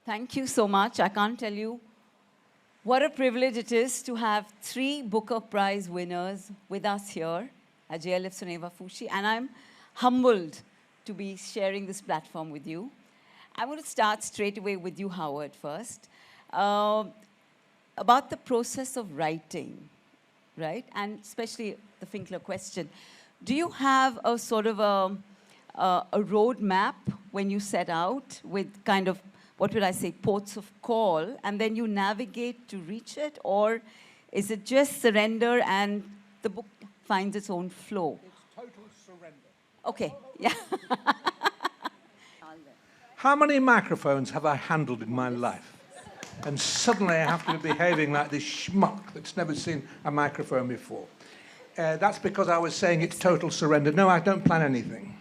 Thank you so much. I can't tell you what a privilege it is to have 3 Booker Prize winners with us here at JLF Suneva Fushi, and I'm humbled to be sharing this platform with you. I'm going to start straight away with you, Howard, first. About the process of writing, right? And especially the Finkler question. Do you have a sort of a roadmap when you set out with kind of, what would I say, ports of call, and then you navigate to reach it? Or is it just surrender and the book finds its own flow? It's total surrender. Okay, yeah. How many microphones have I handled in my life? And suddenly I have to be behaving like this schmuck that's never seen a microphone before. That's because I was saying it's total surrender. No, I don't plan anything.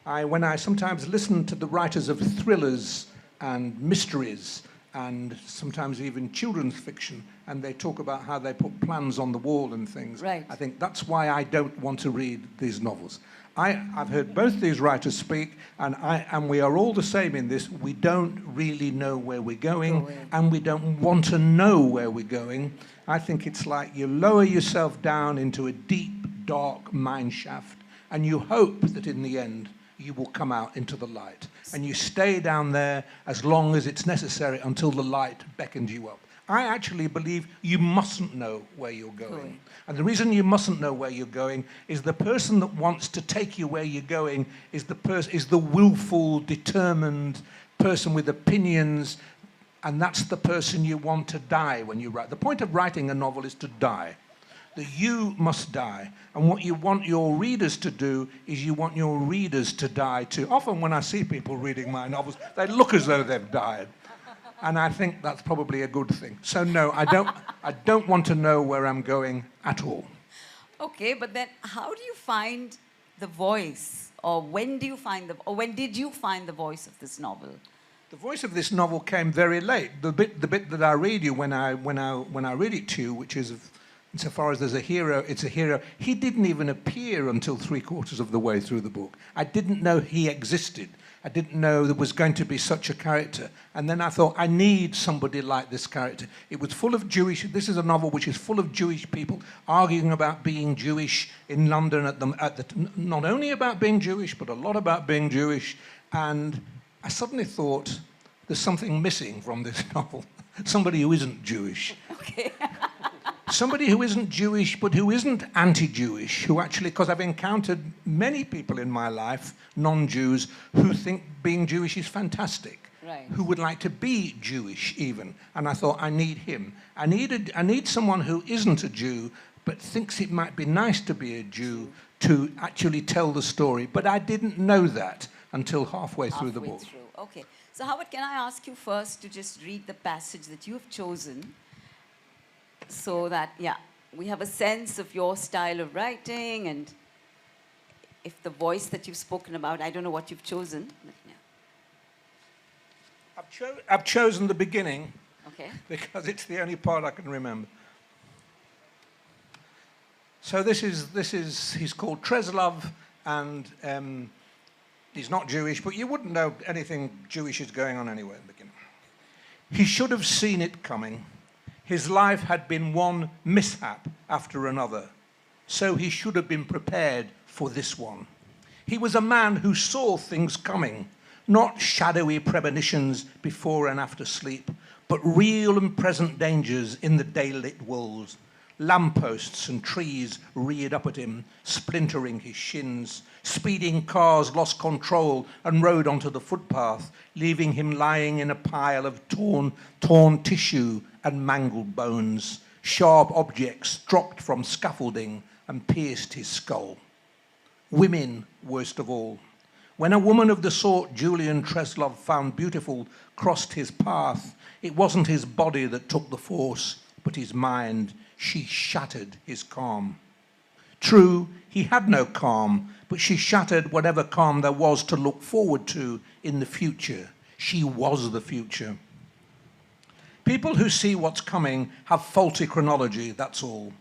When I sometimes listen to the writers of thrillers and mysteries and sometimes even children's fiction, and they talk about how they put plans on the wall and things. Right. I think that's why I don't want to read these novels. I've heard both these writers speak, and we are all the same in this. We don't really know where we're going, and we don't want to know where we're going. I think it's like you lower yourself down into a deep, dark mine shaft, and you hope that in the end you will come out into the light. And you stay down there as long as it's necessary until the light beckons you up. I actually believe you mustn't know where you're going. And the reason you mustn't know where you're going is the person that wants to take you where you're going is the willful, determined person with opinions, and that's the person you want to die when you write. The point of writing a novel is to die. That you must die. And what you want your readers to do is you want your readers to die too. Often when I see people reading my novels, they look as though they've died. And I think that's probably a good thing. So no, I don't want to know where I'm going at all. Okay, but then how do you find the voice? Or when did you find the voice of this novel? The voice of this novel came very late. The bit that I read you when I read it to you, which is, insofar as there's a hero, it's a hero. He didn't even appear until 3/4 of the way through the book. I didn't know he existed. I didn't know there was going to be such a character. And then I thought, I need somebody like this character. It was full of this is a novel which is full of Jewish people arguing about being Jewish in London not only about being Jewish, but a lot about being Jewish. And I suddenly thought, there's something missing from this novel. Somebody who isn't Jewish. Okay. Somebody who isn't Jewish, but who isn't anti-Jewish, who actually, because I've encountered many people in my life, non-Jews, who think being Jewish is fantastic, right, who would like to be Jewish even. And I thought, I need him. I need someone who isn't a Jew, but thinks it might be nice to be a Jew to actually tell the story. But I didn't know that until halfway through the book. Okay. So Howard, can I ask you first to just read the passage that you have chosen, so that, yeah, we have a sense of your style of writing, and if the voice that you've spoken about, I don't know what you've chosen. But yeah. I've chosen the beginning, okay, because it's the only part I can remember. So this is he's called Treslov, and he's not Jewish, but you wouldn't know anything Jewish is going on anywhere in the beginning. He should have seen it coming. His life had been one mishap after another, so he should have been prepared for this one. He was a man who saw things coming, not shadowy premonitions before and after sleep, but real and present dangers in the day-lit walls. Lampposts and trees reared up at him, splintering his shins. Speeding cars lost control and rode onto the footpath, leaving him lying in a pile of torn tissue and mangled bones. Sharp objects dropped from scaffolding and pierced his skull. Women, worst of all. When a woman of the sort Julian Treslov found beautiful crossed his path, it wasn't his body that took the force, but his mind. She shattered his calm. True, he had no calm, but she shattered whatever calm there was to look forward to in the future. She was the future. People who see what's coming have faulty chronology, that's all.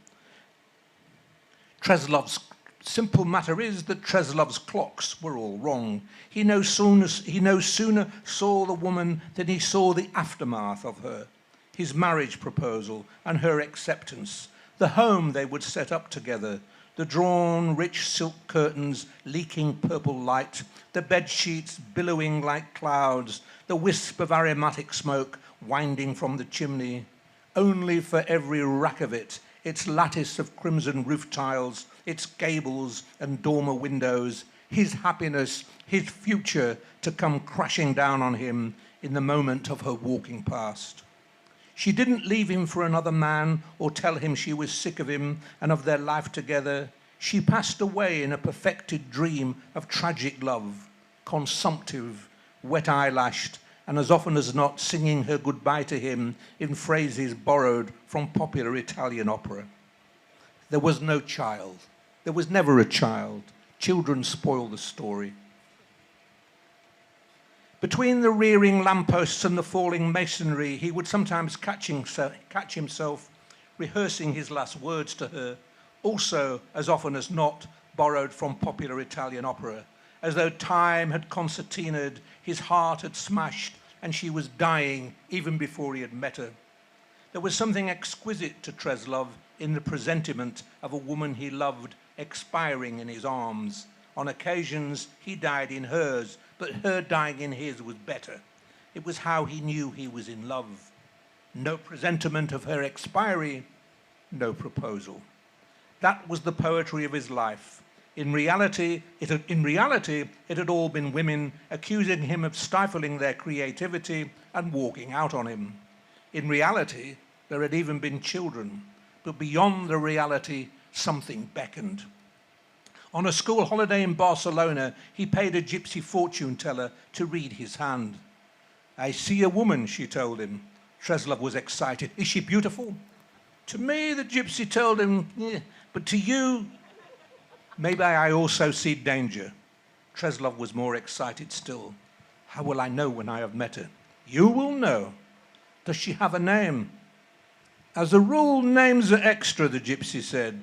Treslov's simple matter is that Treslov's clocks were all wrong. He no sooner saw the woman than he saw the aftermath of her, his marriage proposal and her acceptance, the home they would set up together, the drawn, rich silk curtains leaking purple light, the bed sheets billowing like clouds, the wisp of aromatic smoke winding from the chimney. Only for every rack of it, its lattice of crimson roof tiles, its gables and dormer windows, his happiness, his future to come crashing down on him in the moment of her walking past. She didn't leave him for another man or tell him she was sick of him and of their life together. She passed away in a perfected dream of tragic love, consumptive, wet-eyelashed, and as often as not singing her goodbye to him in phrases borrowed from popular Italian opera. There was no child. There was never a child. Children spoil the story. Between the rearing lampposts and the falling masonry, he would sometimes catch himself rehearsing his last words to her, also, as often as not, borrowed from popular Italian opera, as though time had concertinaed, his heart had smashed, and she was dying even before he had met her. There was something exquisite to Treslov in the presentiment of a woman he loved expiring in his arms. On occasions, he died in hers, but her dying in his was better. It was how he knew he was in love. No presentiment of her expiry, no proposal. That was the poetry of his life. In reality, it had all been women accusing him of stifling their creativity and walking out on him. In reality, there had even been children, but beyond the reality, something beckoned. On a school holiday in Barcelona, he paid a gypsy fortune teller to read his hand. "I see a woman," she told him. Treslov was excited. "Is she beautiful?" "To me," the gypsy told him, "yeah, but to you, maybe I also see danger." Treslov was more excited still. "How will I know when I have met her?" "You will know." "Does she have a name?" "As a rule, names are extra," the gypsy said,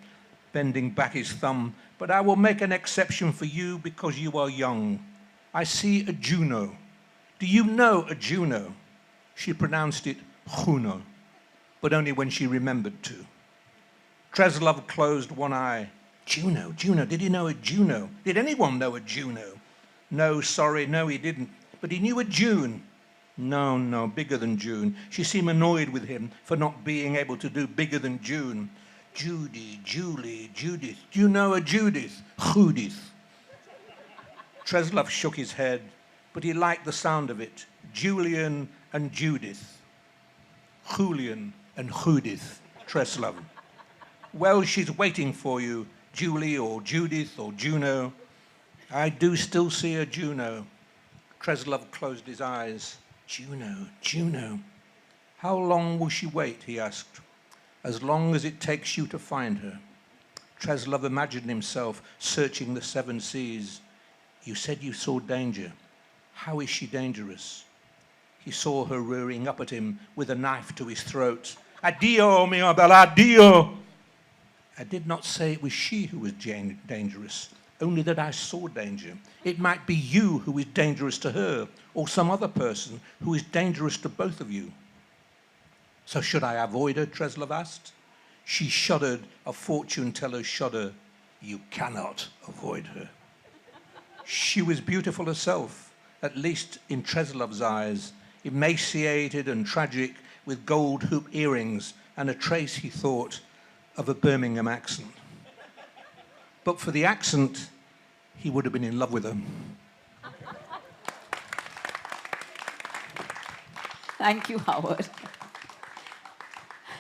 bending back his thumb, "but I will make an exception for you because you are young. I see a Juno." "Do you know a Juno?" She pronounced it Juno, but only when she remembered to. Treslov closed one eye. Juno, did he know a Juno? Did anyone know a Juno? No, sorry, no, he didn't. But he knew a June. No, bigger than June. She seemed annoyed with him for not being able to do bigger than June. Judy, Julie, Judith. Do you know a Judith? Judith. Treslov shook his head, but he liked the sound of it. Julian and Judith. Julian and Judith, Treslov. Well, she's waiting for you, Julie or Judith or Juno. I do still see a Juno. Treslov closed his eyes. Juno. How long will she wait, he asked. As long as it takes you to find her. Treslov imagined himself searching the seven seas. You said you saw danger. How is she dangerous? He saw her rearing up at him with a knife to his throat. Addio, mio bella, addio. I did not say it was she who was dangerous, only that I saw danger. It might be you who is dangerous to her, or some other person who is dangerous to both of you. So should I avoid her, Treslov asked. She shuddered, a fortune-teller's shudder. You cannot avoid her. She was beautiful herself, at least in Treslov's eyes, emaciated and tragic, with gold hoop earrings and a trace, he thought, of a Birmingham accent. But for the accent, he would have been in love with her. Thank you, Howard.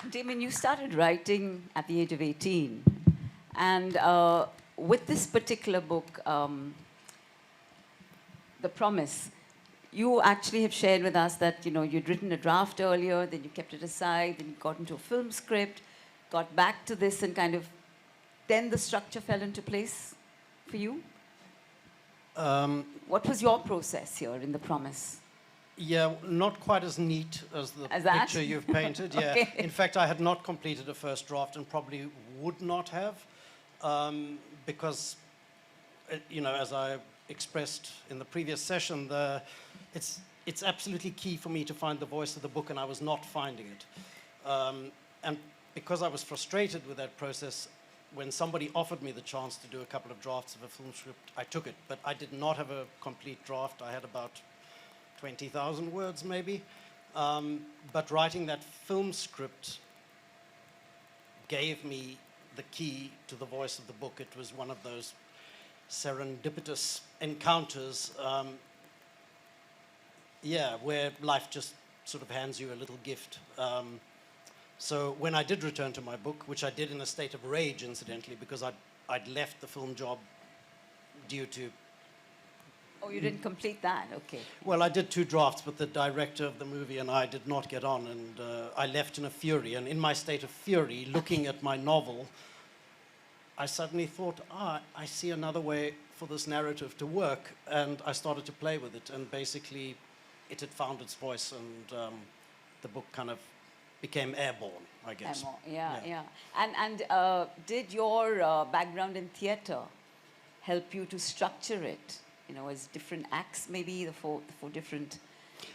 Damon, you started writing at the age of 18. And with this particular book, The Promise, you actually have shared with us that, you'd written a draft earlier, then you kept it aside, then you got into a film script, got back to this, and then the structure fell into place for you? What was your process here in The Promise? Yeah, not quite as neat as the picture you've painted. Yeah. Okay. In fact, I had not completed a first draft and probably would not have. because, as I expressed in the previous session, it's absolutely key for me to find the voice of the book, and I was not finding it. And because I was frustrated with that process, when somebody offered me the chance to do a couple of drafts of a film script, I took it. But I did not have a complete draft. I had about 20,000 words, maybe. But writing that film script gave me the key to the voice of the book. It was one of those serendipitous encounters, where life just sort of hands you a little gift. So when I did return to my book, which I did in a state of rage, incidentally, because I'd left the film job due to... Oh, you didn't complete that? Okay. Well, I did 2 drafts, but the director of the movie and I did not get on, and I left in a fury. And in my state of fury, looking at my novel, I suddenly thought, I see another way for this narrative to work, and I started to play with it, and basically it had found its voice, and the book kind of became airborne, I guess. Yeah. And did your background in theatre help you to structure it, as different acts, maybe the four different...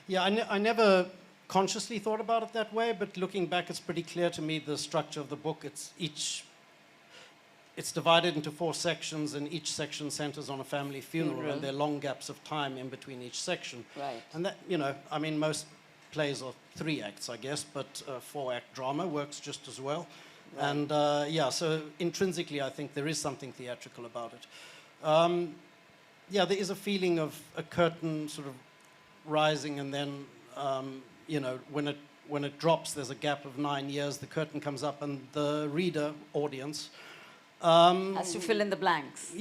Yeah, I never consciously thought about it that way, but looking back, it's pretty clear to me the structure of the book. It's divided into 4 sections, and each section centers on a family funeral, and there are long gaps of time in between each section. Right. And that, most plays are 3 acts, I guess, but 4-act drama works just as well. Right. And so intrinsically, I think there is something theatrical about it. There is a feeling of a curtain sort of rising, and then, when it drops, there's a gap of 9 years, the curtain comes up, and the reader, audience... has to fill in the blanks.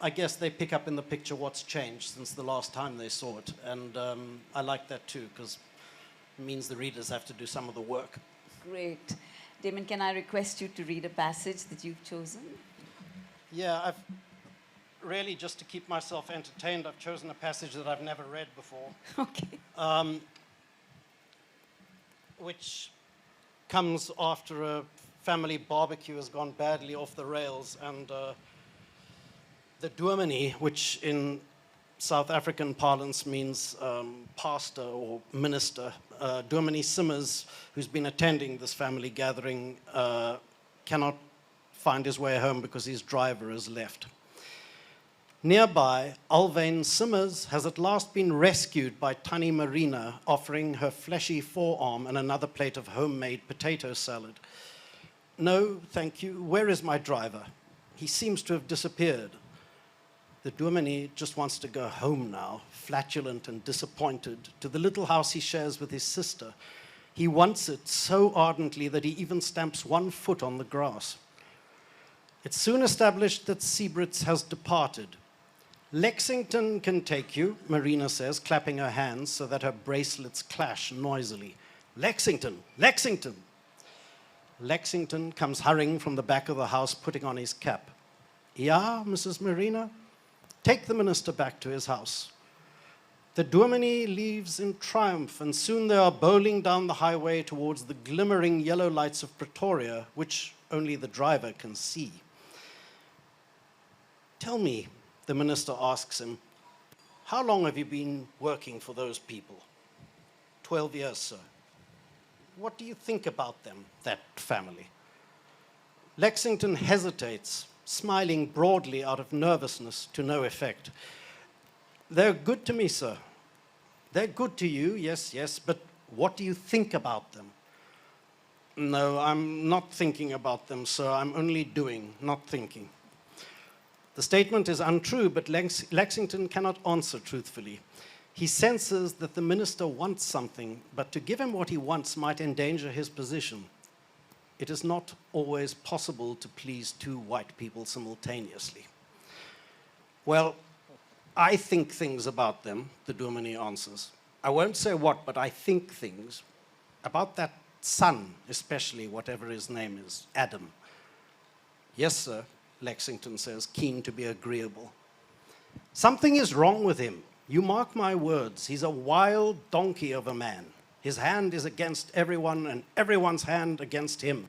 I guess they pick up in the picture what's changed since the last time they saw it. And I like that too, because it means the readers have to do some of the work. Great. Damon, can I request you to read a passage that you've chosen? Yeah, I've really, just to keep myself entertained, I've chosen a passage that I've never read before. Okay. Which comes after a family barbecue has gone badly off the rails, and the dominee, which in South African parlance means pastor or minister, Dominee Simmers, who's been attending this family gathering, cannot find his way home because his driver has left. Nearby, Alvain Simmers has at last been rescued by Tannie Marina, offering her fleshy forearm and another plate of homemade potato salad. No, thank you. Where is my driver? He seems to have disappeared. The dominee just wants to go home now, flatulent and disappointed, to the little house he shares with his sister. He wants it so ardently that he even stamps 1 foot on the grass. It's soon established that Siebrits has departed. Lexington can take you, Marina says, clapping her hands so that her bracelets clash noisily. Lexington, Lexington! Lexington comes hurrying from the back of the house, putting on his cap. Yeah, Mrs. Marina? Take the minister back to his house. The dominee leaves in triumph, and soon they are bowling down the highway towards the glimmering yellow lights of Pretoria, which only the driver can see. Tell me, the minister asks him, how long have you been working for those people? 12 years, sir. What do you think about them, that family? Lexington hesitates, smiling broadly out of nervousness to no effect. They're good to me, sir. They're good to you, yes, but what do you think about them? No, I'm not thinking about them, sir. I'm only doing, not thinking. The statement is untrue, but Lexington cannot answer truthfully. He senses that the minister wants something, but to give him what he wants might endanger his position. It is not always possible to please 2 white people simultaneously. Well, I think things about them, the dominee answers. I won't say what, but I think things. About that son, especially, whatever his name is, Adam. Yes, sir, Lexington says, keen to be agreeable. Something is wrong with him. You mark my words, he's a wild donkey of a man. His hand is against everyone, and everyone's hand against him.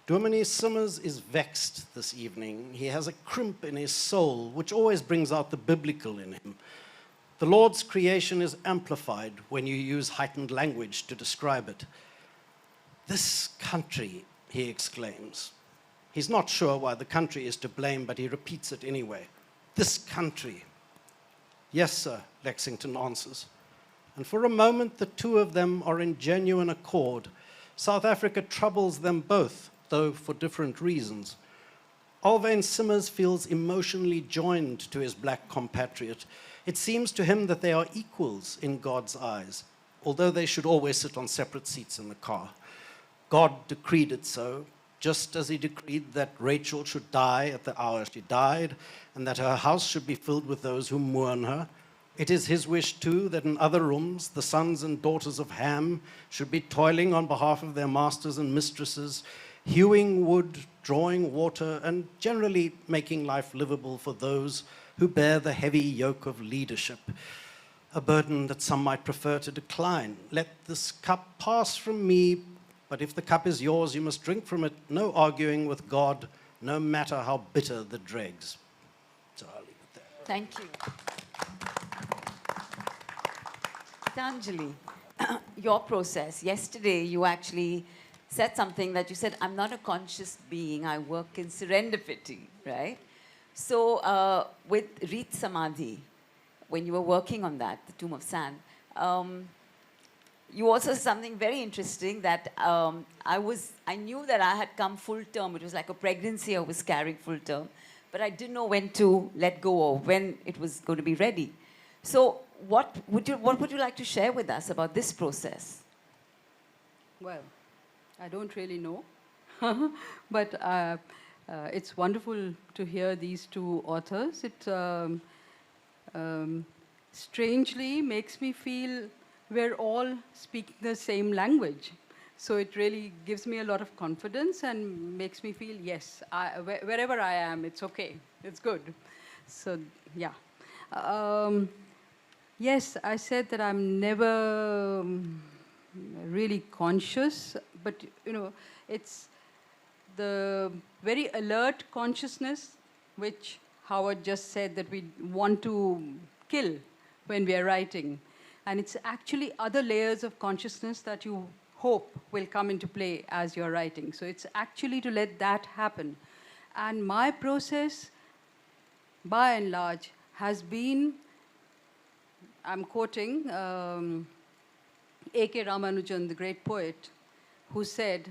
Dominie Simmers is vexed this evening. He has a crimp in his soul, which always brings out the biblical in him. The Lord's creation is amplified when you use heightened language to describe it. This country, he exclaims. He's not sure why the country is to blame, but he repeats it anyway. This country. Yes, sir, Lexington answers. And for a moment, the two of them are in genuine accord. South Africa troubles them both, though for different reasons. Alwyn Simmers feels emotionally joined to his black compatriot. It seems to him that they are equals in God's eyes, although they should always sit on separate seats in the car. God decreed it so, just as he decreed that Rachel should die at the hour she died, and that her house should be filled with those who mourn her. It is his wish, too, that in other rooms, the sons and daughters of Ham should be toiling on behalf of their masters and mistresses, hewing wood, drawing water, and generally making life livable for those who bear the heavy yoke of leadership, a burden that some might prefer to decline. Let this cup pass from me, but if the cup is yours, you must drink from it. No arguing with God, no matter how bitter the dregs. So I'll leave it there. Thank you. Geetanjali, your process. Yesterday, you actually said something that you said, I'm not a conscious being, I work in serendipity, right? So with Ret Samadhi, when you were working on that, the Tomb of Sand, you also said something very interesting that I knew that I had come full term. It was like a pregnancy I was carrying full term, but I didn't know when to let go or when it was going to be ready. So what would you like to share with us about this process? Well, I don't really know, but it's wonderful to hear these two authors. It strangely makes me feel we're all speaking the same language. So it really gives me a lot of confidence and makes me feel, yes, wherever I am, it's okay, it's good. So, yeah. Yes, I said that I'm never really conscious, but, you know, it's the very alert consciousness, which Howard just said that we want to kill when we are writing. And it's actually other layers of consciousness that you hope will come into play as you're writing. So it's actually to let that happen. And my process, by and large, has been, I'm quoting A.K. Ramanujan, the great poet, who said,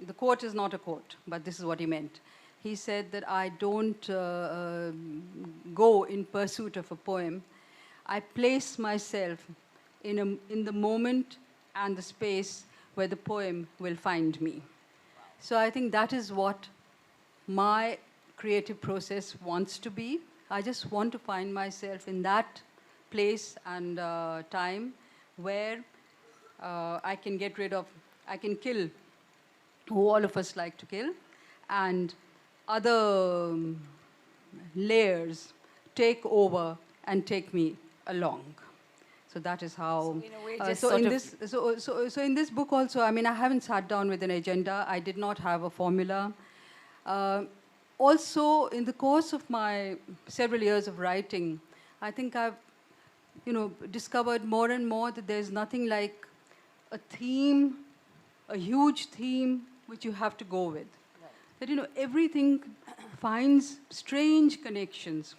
the quote is not a quote, but this is what he meant. He said that I don't go in pursuit of a poem. I place myself in the moment and the space where the poem will find me. So I think that is what my creative process wants to be. I just want to find myself in that place and time where I can get rid of, I can kill who all of us like to kill, and other layers take over and take me along. So that is how. So in this book also, I mean, I haven't sat down with an agenda. I did not have a formula. Also, in the course of my several years of writing, I think I've, discovered more and more that there's nothing like a theme, a huge theme, which you have to go with. Right. That, everything finds strange connections.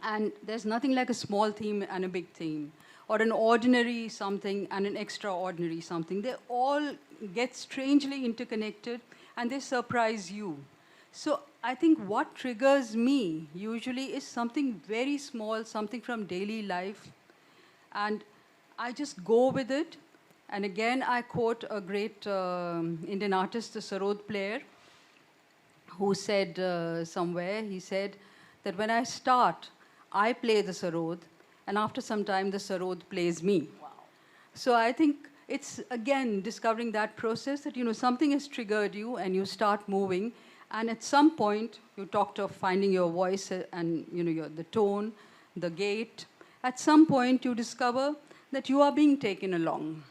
And there's nothing like a small theme and a big theme, or an ordinary something and an extraordinary something. They all get strangely interconnected, and they surprise you. So I think what triggers me usually is something very small, something from daily life, and I just go with it. And again, I quote a great Indian artist, the sarod player, who said somewhere, he said that when I start, I play the sarod, and after some time, the sarod plays me. Wow. So I think it's, again, discovering that process that, something has triggered you, and you start moving, and at some point, you talked of finding your voice and, the tone, the gait. At some point, you discover that you are being taken along.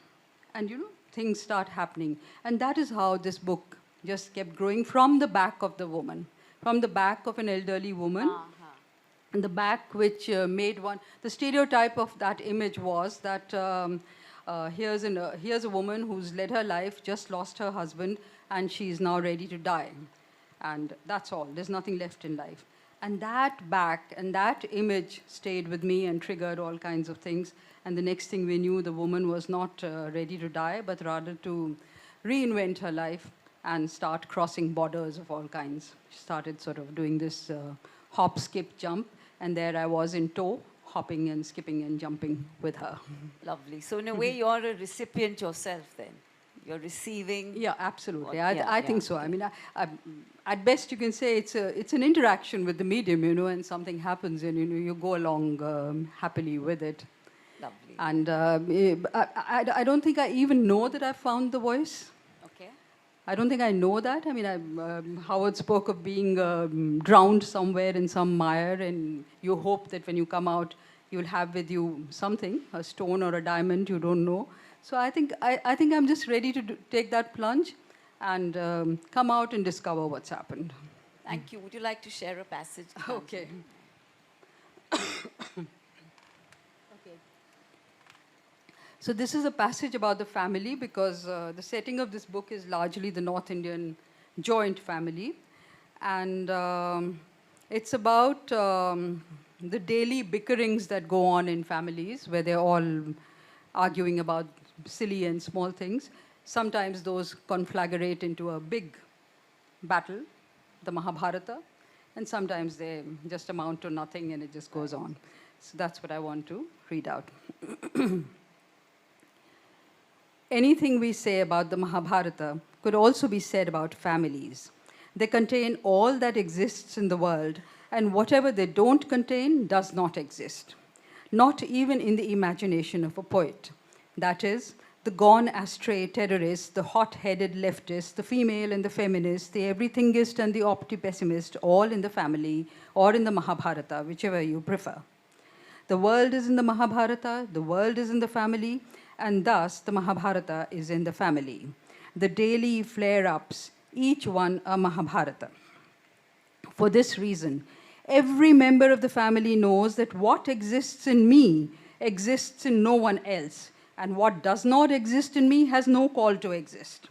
And, things start happening. And that is how this book just kept growing from the back of the woman, from the back of an elderly woman. And the back which made one, the stereotype of that image was that here's a woman who's led her life, just lost her husband, and she's now ready to die. And that's all, there's nothing left in life. And that back and that image stayed with me and triggered all kinds of things. And the next thing we knew, the woman was not ready to die, but rather to reinvent her life and start crossing borders of all kinds. She started sort of doing this hop, skip, jump, and there I was in tow, hopping and skipping and jumping with her. Lovely. So in a way, you're a recipient yourself then. You're receiving. Yeah, absolutely. What- I think so. I mean, at best you can say it's an interaction with the medium, and something happens and you go along happily with it. Lovely. And I don't think I even know that I found the voice. Okay. I don't think I know that. I mean, Howard spoke of being drowned somewhere in some mire, and you hope that when you come out, you'll have with you something, a stone or a diamond, you don't know. So I think I'm just ready to take that plunge and come out and discover what's happened. Thank you. Would you like to share a passage? Okay. So this is a passage about the family because the setting of this book is largely the North Indian joint family. And it's about the daily bickerings that go on in families where they're all arguing about silly and small things. Sometimes those conflagrate into a big battle, the Mahabharata, and sometimes they just amount to nothing and it just goes on. So that's what I want to read out. Anything we say about the Mahabharata could also be said about families. They contain all that exists in the world, and whatever they don't contain does not exist. Not even in the imagination of a poet. That is, the gone astray terrorist, the hot-headed leftist, the female and the feminist, the everythingist and the opti-pessimist, all in the family or in the Mahabharata, whichever you prefer. The world is in the Mahabharata, the world is in the family, and thus the Mahabharata is in the family. The daily flare-ups, each one a Mahabharata. For this reason, every member of the family knows that what exists in me exists in no one else, and what does not exist in me has no call to exist.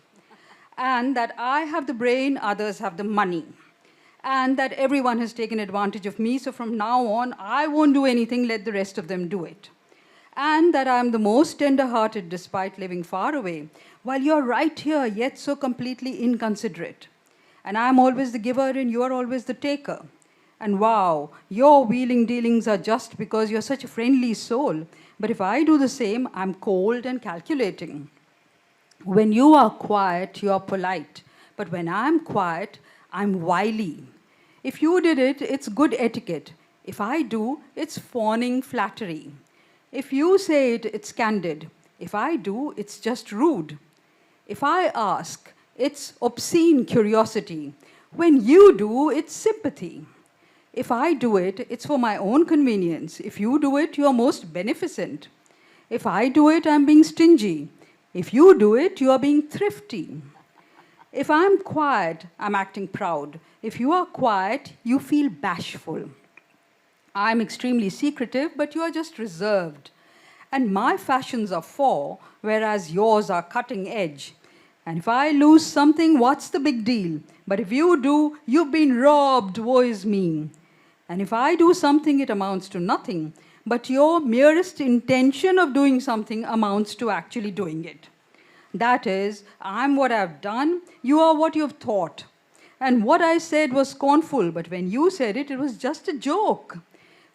And that I have the brain, others have the money. And that everyone has taken advantage of me, so from now on, I won't do anything, let the rest of them do it. And that I am the most tender-hearted despite living far away, while you are right here, yet so completely inconsiderate. And I am always the giver and you are always the taker. And wow, your wheeling dealings are just because you're such a friendly soul. But if I do the same, I'm cold and calculating. When you are quiet, you are polite. But when I'm quiet, I'm wily. If you did it, it's good etiquette. If I do, it's fawning flattery. If you say it, it's candid. If I do, it's just rude. If I ask, it's obscene curiosity. When you do, it's sympathy. If I do it, it's for my own convenience. If you do it, you are most beneficent. If I do it, I'm being stingy. If you do it, you are being thrifty. If I'm quiet, I'm acting proud. If you are quiet, you feel bashful. I'm extremely secretive, but you are just reserved. And my fashions are for, whereas yours are cutting edge. And if I lose something, what's the big deal? But if you do, you've been robbed, woe is me. And if I do something, it amounts to nothing. But your merest intention of doing something amounts to actually doing it. That is, I'm what I've done, you are what you've thought. And what I said was scornful, but when you said it, it was just a joke.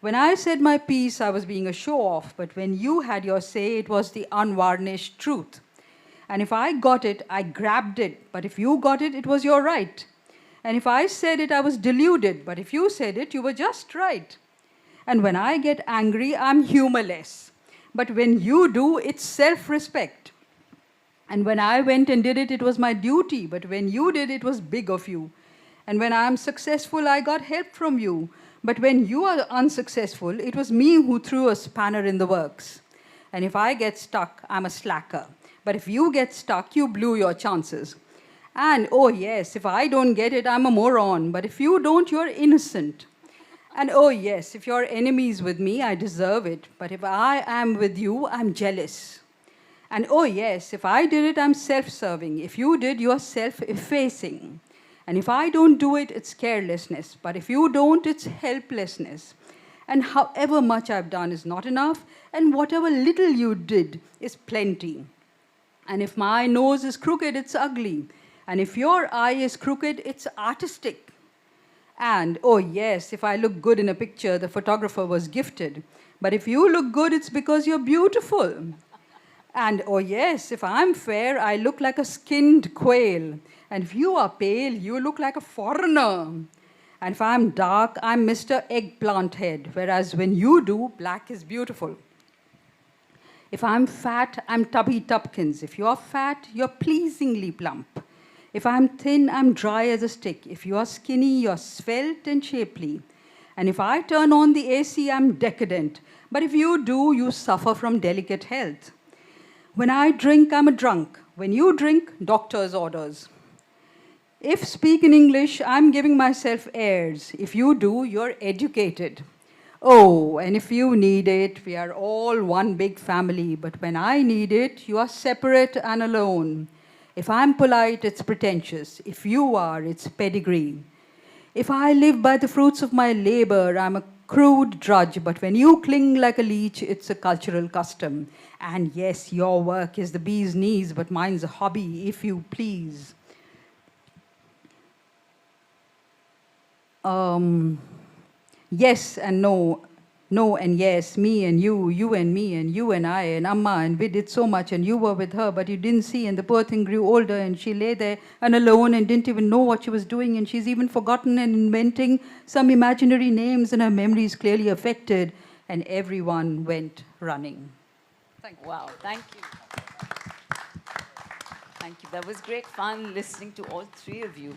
When I said my piece, I was being a show-off, but when you had your say, it was the unvarnished truth. And if I got it, I grabbed it, but if you got it, it was your right. And if I said it, I was deluded, but if you said it, you were just right. And when I get angry, I'm humorless. But when you do, it's self-respect. And when I went and did it, it was my duty, but when you did, it was big of you. And when I'm successful, I got help from you. But when you are unsuccessful, it was me who threw a spanner in the works. And if I get stuck, I'm a slacker. But if you get stuck, you blew your chances. And, oh yes, if I don't get it, I'm a moron. But if you don't, you're innocent. And oh yes, if you're enemies with me, I deserve it. But if I am with you, I'm jealous. And oh yes, if I did it, I'm self-serving. If you did, you're self-effacing. And if I don't do it, it's carelessness. But if you don't, it's helplessness. And however much I've done is not enough, and whatever little you did is plenty. And if my nose is crooked, it's ugly. And if your eye is crooked, it's artistic. And, oh yes, if I look good in a picture, the photographer was gifted. But if you look good, it's because you're beautiful. And, oh yes, if I'm fair, I look like a skinned quail. And if you are pale, you look like a foreigner. And if I'm dark, I'm Mr. Eggplant Head. Whereas when you do, black is beautiful. If I'm fat, I'm Tubby Tupkins. If you're fat, you're pleasingly plump. If I'm thin, I'm dry as a stick. If you're skinny, you're svelte and shapely. And if I turn on the AC, I'm decadent. But if you do, you suffer from delicate health. When I drink, I'm a drunk. When you drink, doctor's orders. If speak in English, I'm giving myself airs. If you do, you're educated. Oh, and if you need it, we are all one big family. But when I need it, you are separate and alone. If I'm polite, it's pretentious. If you are, it's pedigree. If I live by the fruits of my labor, I'm a crude drudge. But when you cling like a leech, it's a cultural custom. And yes, your work is the bee's knees, but mine's a hobby, if you please. Yes and no. No and yes, me and you and me, and you and I, and Amma, and we did so much, and you were with her, but you didn't see, and the poor thing grew older, and she lay there and alone and didn't even know what she was doing, and she's even forgotten and inventing some imaginary names, and her memory is clearly affected, and everyone went running. Thank you. Wow, thank you. Thank you. That was great fun listening to all three of you.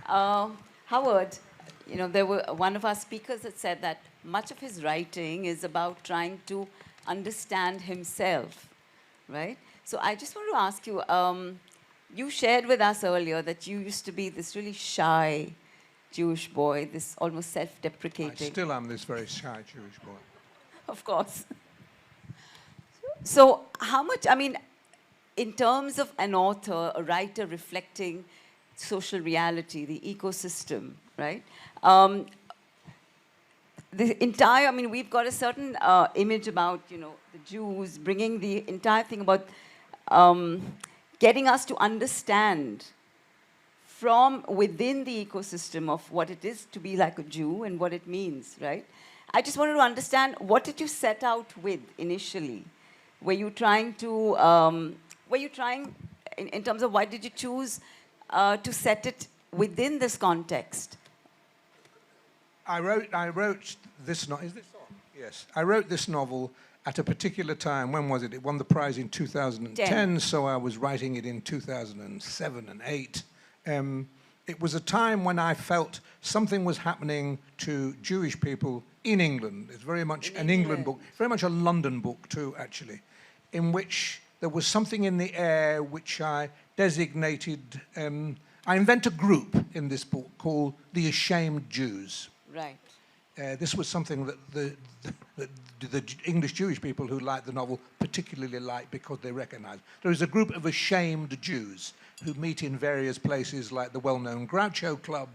Howard, you know, there were one of our speakers that said that much of his writing is about trying to understand himself, right? So I just want to ask you, you shared with us earlier that you used to be this really shy Jewish boy, this almost self-deprecating. I still am this very shy Jewish boy. Of course. So how much, I mean, in terms of an author, a writer reflecting social reality, the ecosystem, right? The entire, I mean, we've got a certain image about, you know, the Jews, bringing the entire thing about getting us to understand from within the ecosystem of what it is to be like a Jew and what it means, right? I just wanted to understand, what did you set out with initially? Were you trying to, in terms of why did you choose to set it within this context? I wrote this novel. Is this on? Yes. I wrote this novel at a particular time. When was it? It won the prize in 2010, so I was writing it in 2007 and 8. It was a time when I felt something was happening to Jewish people in England. It's very much an England book, very much a London book too, actually, in which there was something in the air which I designated, I invent a group in this book called the Ashamed Jews. Right. This was something that the English Jewish people who liked the novel particularly liked because they recognized. There is a group of ashamed Jews who meet in various places like the well-known Groucho Club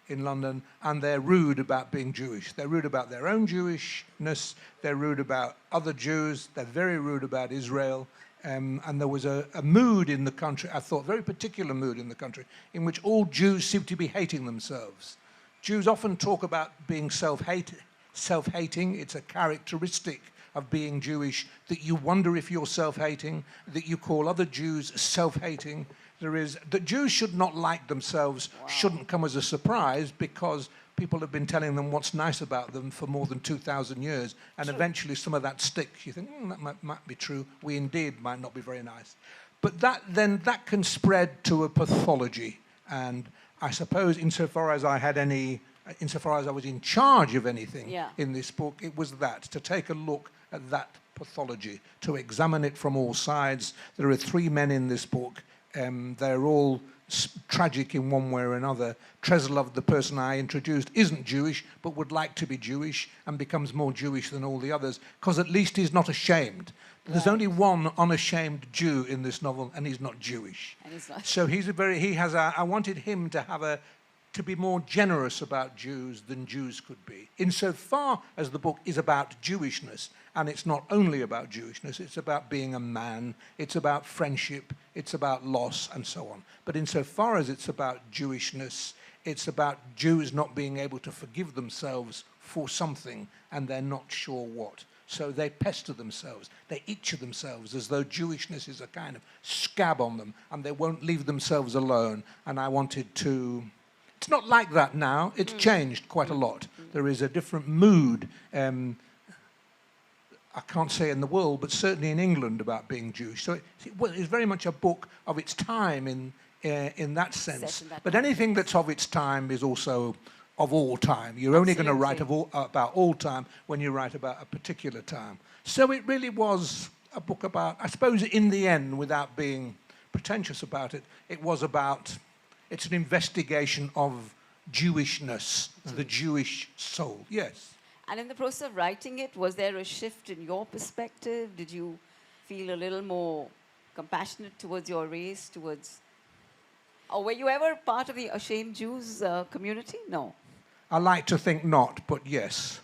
in London, and they're rude about being Jewish. They're rude about their own Jewishness, they're rude about other Jews, they're very rude about Israel, and there was a mood in the country, I thought, very particular mood in the country, in which all Jews seem to be hating themselves. Jews often talk about being self-hating. It's a characteristic of being Jewish that you wonder if you're self-hating, that you call other Jews self-hating. That Jews should not like themselves, shouldn't come as a surprise, because people have been telling them what's nice about them for more than 2,000 years, and eventually some of that sticks. You think, that might be true. We indeed might not be very nice. But that can spread to a pathology, and I suppose insofar as I was in charge of anything in this book, it was that, to take a look at that pathology, to examine it from all sides. There are 3 men in this book. They're all tragic in one way or another. Treslov, the person I introduced, isn't Jewish, but would like to be Jewish and becomes more Jewish than all the others, because at least he's not ashamed. There's only one unashamed Jew in this novel, and he's not Jewish. And he's not. So I wanted him to be more generous about Jews than Jews could be, insofar as the book is about Jewishness. And it's not only about Jewishness, it's about being a man, it's about friendship, it's about loss, and so on. But insofar as it's about Jewishness, it's about Jews not being able to forgive themselves for something, and they're not sure what. So they pester themselves, they itch themselves as though Jewishness is a kind of scab on them, and they won't leave themselves alone. And I wanted to... It's not like that now, it's changed quite a lot. There is a different mood, I can't say in the world, but certainly in England, about being Jewish. So it's very much a book of its time in that sense. But anything that's of its time is also of all time. You're only going to write about all time when you write about a particular time. So it really was a book about, I suppose in the end, without being pretentious about it, it's an investigation of Jewishness, the Jewish soul, yes. And in the process of writing it, was there a shift in your perspective? Did you feel a little more compassionate towards your race, or were you ever part of the Ashamed Jews community? No. I like to think not, but yes.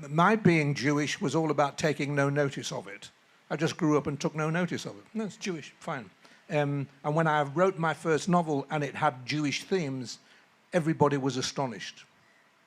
My being Jewish was all about taking no notice of it. I just grew up and took no notice of it. No, it's Jewish, fine. And when I wrote my first novel and it had Jewish themes, everybody was astonished.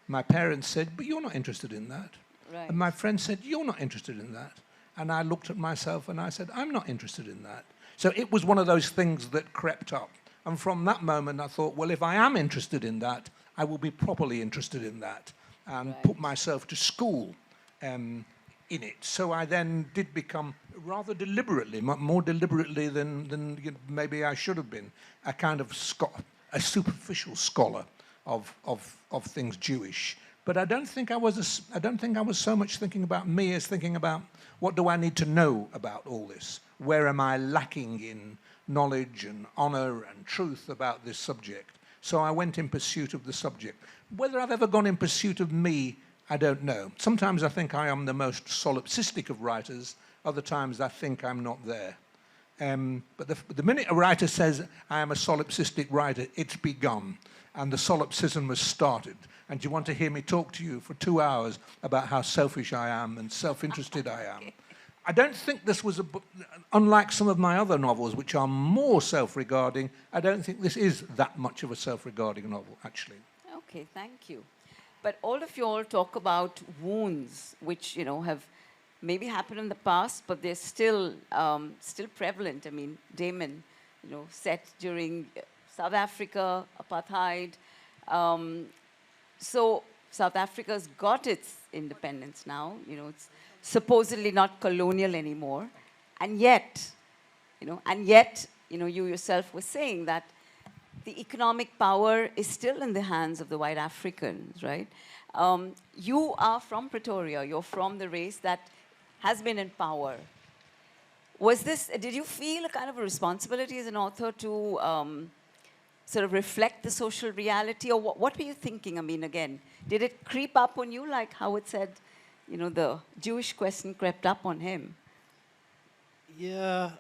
My parents said, but you're not interested in that. Right. And my friend said, you're not interested in that. And I looked at myself and I said, I'm not interested in that. So it was one of those things that crept up. And from that moment I thought, well, if I am interested in that, I will be properly interested in that and put myself to school in it. So I then did become, rather deliberately, more deliberately than maybe I should have been, a kind of a superficial scholar of things Jewish. But I don't think I was so much thinking about me as thinking about what do I need to know about all this? Where am I lacking in knowledge and honor and truth about this subject? So I went in pursuit of the subject. Whether I've ever gone in pursuit of me, I don't know. Sometimes I think I am the most solipsistic of writers. Other times I think I'm not there. But the minute a writer says, I am a solipsistic writer, it's begun. And the solipsism has started. And you want to hear me talk to you for 2 hours about how selfish I am and self-interested I am. I don't think this was a book, unlike some of my other novels, which are more self-regarding, I don't think this is that much of a self-regarding novel, actually. Okay, thank you. But all of you all talk about wounds, which, have maybe happened in the past, but they're still prevalent. I mean, Damon, set during South Africa, apartheid. So South Africa's got its independence now. It's supposedly not colonial anymore. And yet, you yourself were saying that the economic power is still in the hands of the white Africans, right? You are from Pretoria. You're from the race that has been in power. Did you feel a kind of a responsibility as an author to sort of reflect the social reality, or what were you thinking? I mean, again, did it creep up on you, like Howard said, the Jewish question crept up on him? Yeah.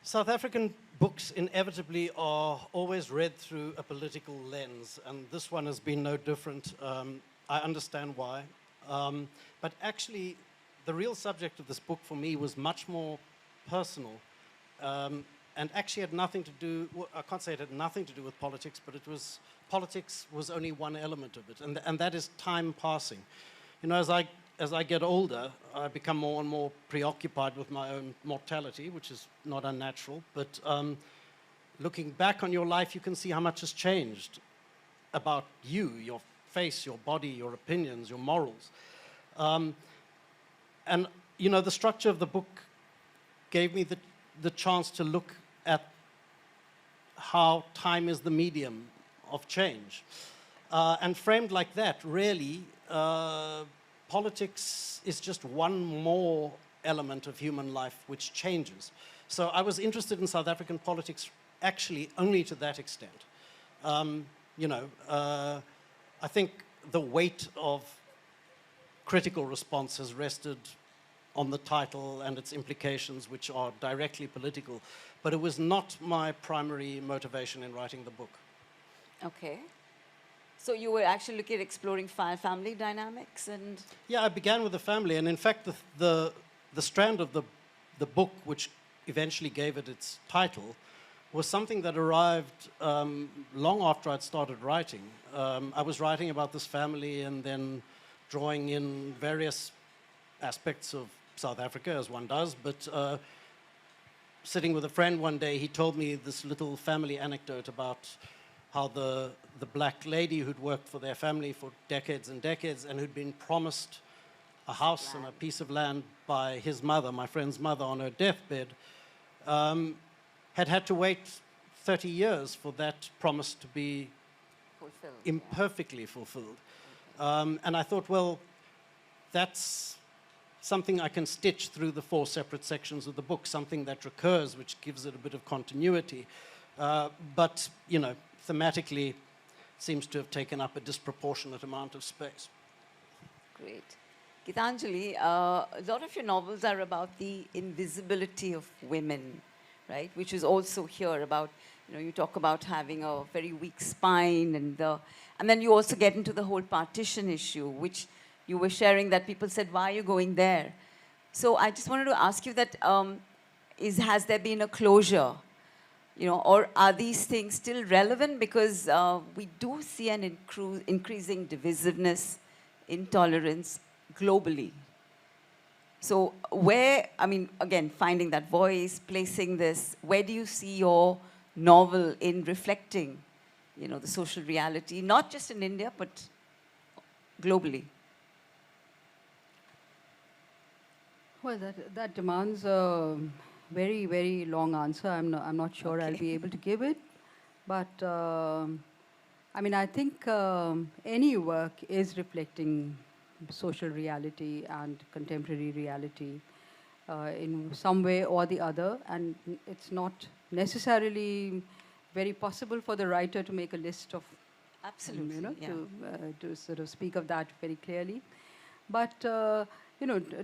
South African books inevitably are always read through a political lens, and this one has been no different. I understand why. But actually, the real subject of this book for me was much more personal. And actually had nothing to do, I can't say it had nothing to do with politics, but politics was only one element of it, and that is time passing. As I get older, I become more and more preoccupied with my own mortality, which is not unnatural, but looking back on your life, you can see how much has changed about you, your face, your body, your opinions, your morals. And, the structure of the book gave me the chance to look at how time is the medium of change. And framed like that, really, politics is just one more element of human life which changes. So I was interested in South African politics actually only to that extent. I think the weight of critical response has rested on the title and its implications, which are directly political, but it was not my primary motivation in writing the book. Okay. So you were actually looking at exploring family dynamics and... Yeah, I began with the family, and in fact, the strand of the book, which eventually gave it its title, was something that arrived long after I'd started writing. I was writing about this family and then drawing in various aspects of South Africa, as one does, but sitting with a friend one day, he told me this little family anecdote about how the black lady who'd worked for their family for decades and decades and who'd been promised a house and a piece of land by his mother, my friend's mother, on her deathbed, had to wait 30 years for that promise to be imperfectly fulfilled. And I thought, well, that's something I can stitch through the 4 separate sections of the book, something that recurs, which gives it a bit of continuity. But, thematically seems to have taken up a disproportionate amount of space. Great. Geetanjali, a lot of your novels are about the invisibility of women, right? Which is also here about, you talk about having a very weak spine and then you also get into the whole partition issue, which you were sharing that people said, why are you going there? So I just wanted to ask you that, has there been a closure? Or are these things still relevant? Because we do see an increasing divisiveness, intolerance globally. So again, finding that voice, placing this, where do you see your novel in reflecting, the social reality, not just in India, but globally? Well, that demands a very, very long answer. I'm not sure I'll be able to give it. But, I think any work is reflecting social reality and contemporary reality in some way or the other. And it's not necessarily very possible for the writer to make a list of, absolutely, to sort of speak of that very clearly. But,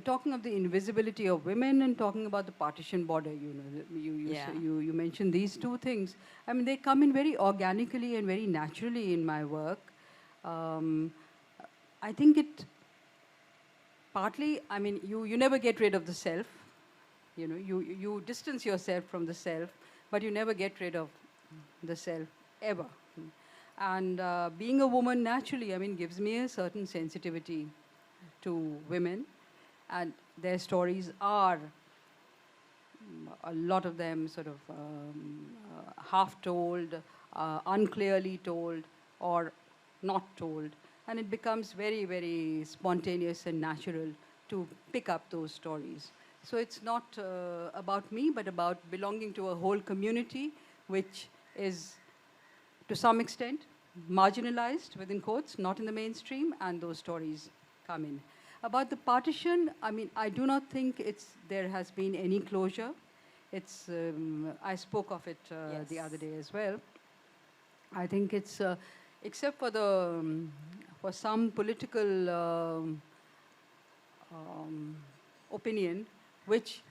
talking of the invisibility of women and talking about the partition border, you mentioned these 2 things. They come in very organically and very naturally in my work. I think it partly, you never get rid of the self. You distance yourself from the self, but you never get rid of the self, ever. And being a woman naturally, gives me a certain sensitivity to women. And their stories are, a lot of them sort of half-told, unclearly told, or not told. And it becomes very, very spontaneous and natural to pick up those stories. So it's not about me, but about belonging to a whole community, which is, to some extent, marginalized, within quotes, not in the mainstream, and those stories come in. About the partition, I do not think there has been any closure. It's, I spoke of it the other day as well. I think it's, except for for some political opinion, which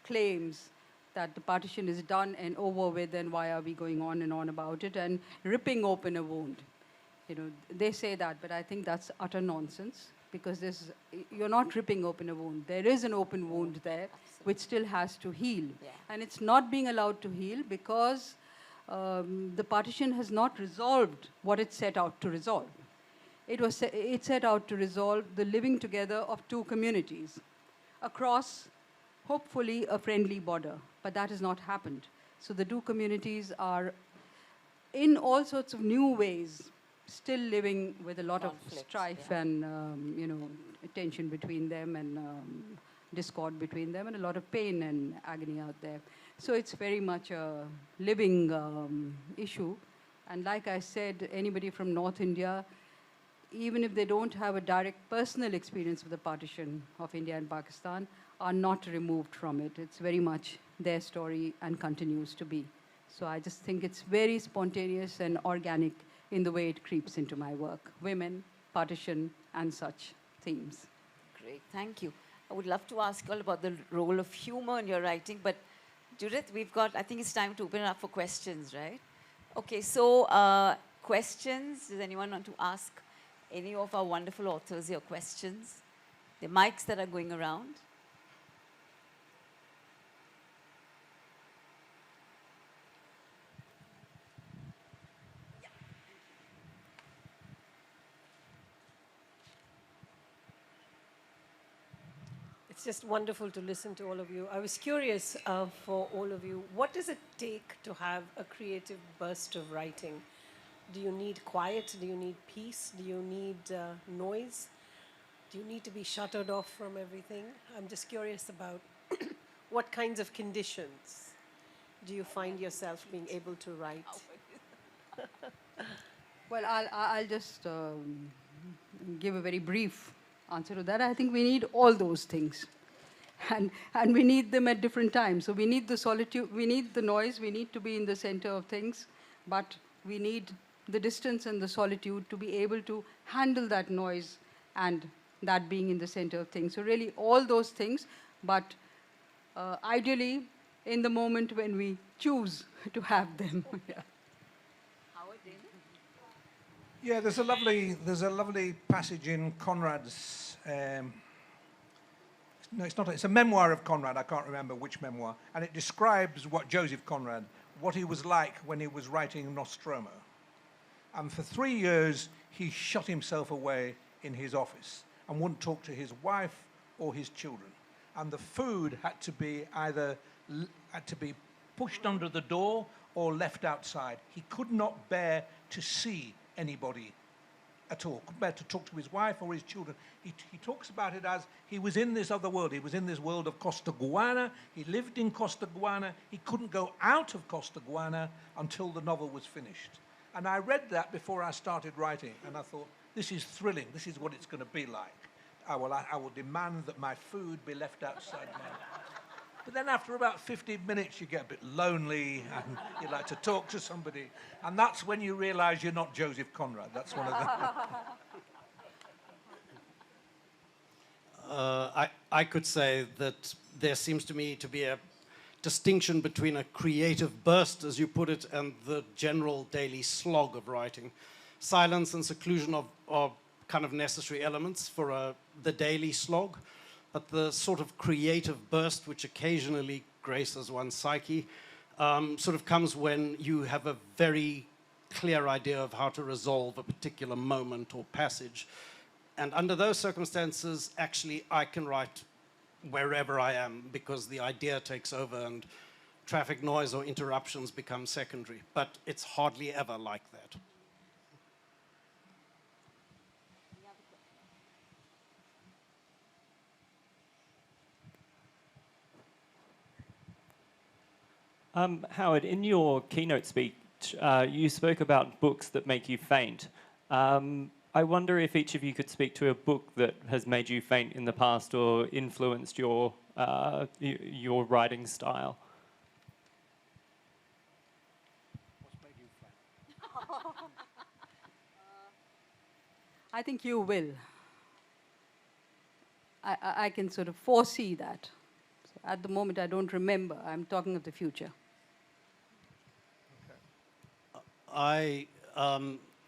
claims that the partition is done and over with, and why are we going on and on about it, and ripping open a wound. They say that, but I think that's utter nonsense. Because you're not ripping open a wound. There is an open wound there, which still has to heal. Yeah. And it's not being allowed to heal because the partition has not resolved what it set out to resolve. It set out to resolve the living together of 2 communities across, hopefully, a friendly border. But that has not happened. So the 2 communities are, in all sorts of new ways, still living with a lot of strife and, tension between them and discord between them and a lot of pain and agony out there. So it's very much a living issue. And like I said, anybody from North India, even if they don't have a direct personal experience with the partition of India and Pakistan, are not removed from it. It's very much their story and continues to be. So I just think it's very spontaneous and organic in the way it creeps into my work. Women, partition, and such themes. Great, thank you. I would love to ask you all about the role of humor in your writing, but Judith, I think it's time to open it up for questions, right? Okay, so questions. Does anyone want to ask any of our wonderful authors your questions? The mics that are going around. It's just wonderful to listen to all of you. I was curious for all of you, what does it take to have a creative burst of writing? Do you need quiet? Do you need peace? Do you need noise? Do you need to be shuttered off from everything? I'm just curious about what kinds of conditions do you find yourself being able to write? Well, I'll just give a very brief answer to that. I think we need all those things. And we need them at different times. So we need the solitude, we need the noise, we need to be in the center of things, but we need the distance and the solitude to be able to handle that noise and that being in the center of things. So really all those things, but ideally in the moment when we choose to have them. Yeah. Yeah, there's a lovely passage in Conrad's. No, it's not. It's a memoir of Conrad. I can't remember which memoir, and it describes what Joseph Conrad, what he was like when he was writing Nostromo. And for 3 years, he shut himself away in his office and wouldn't talk to his wife or his children. And the food had to be either pushed under the door or left outside. He could not bear to see anybody at all, couldn't bear to talk to his wife or his children. He talks about it as he was in this other world. He was in this world of Costaguana. He lived in Costaguana. He couldn't go out of Costaguana until the novel was finished. And I read that before I started writing, and I thought, this is thrilling. This is what it's going to be like. I will demand that my food be left outside my... But then after about 15 minutes, you get a bit lonely, and you like to talk to somebody. And that's when you realize you're not Joseph Conrad. That's one of the... I could say that there seems to me to be a distinction between a creative burst, as you put it, and the general daily slog of writing. Silence and seclusion are kind of necessary elements for the daily slog, but the sort of creative burst which occasionally graces one's psyche sort of comes when you have a very clear idea of how to resolve a particular moment or passage. And under those circumstances, actually, I can write wherever I am because the idea takes over and traffic noise or interruptions become secondary. But it's hardly ever like that. Howard, in your keynote speech, you spoke about books that make you faint. I wonder if each of you could speak to a book that has made you faint in the past or influenced your writing style. What's made you faint? I think you will. I can sort of foresee that. So at the moment, I don't remember. I'm talking of the future.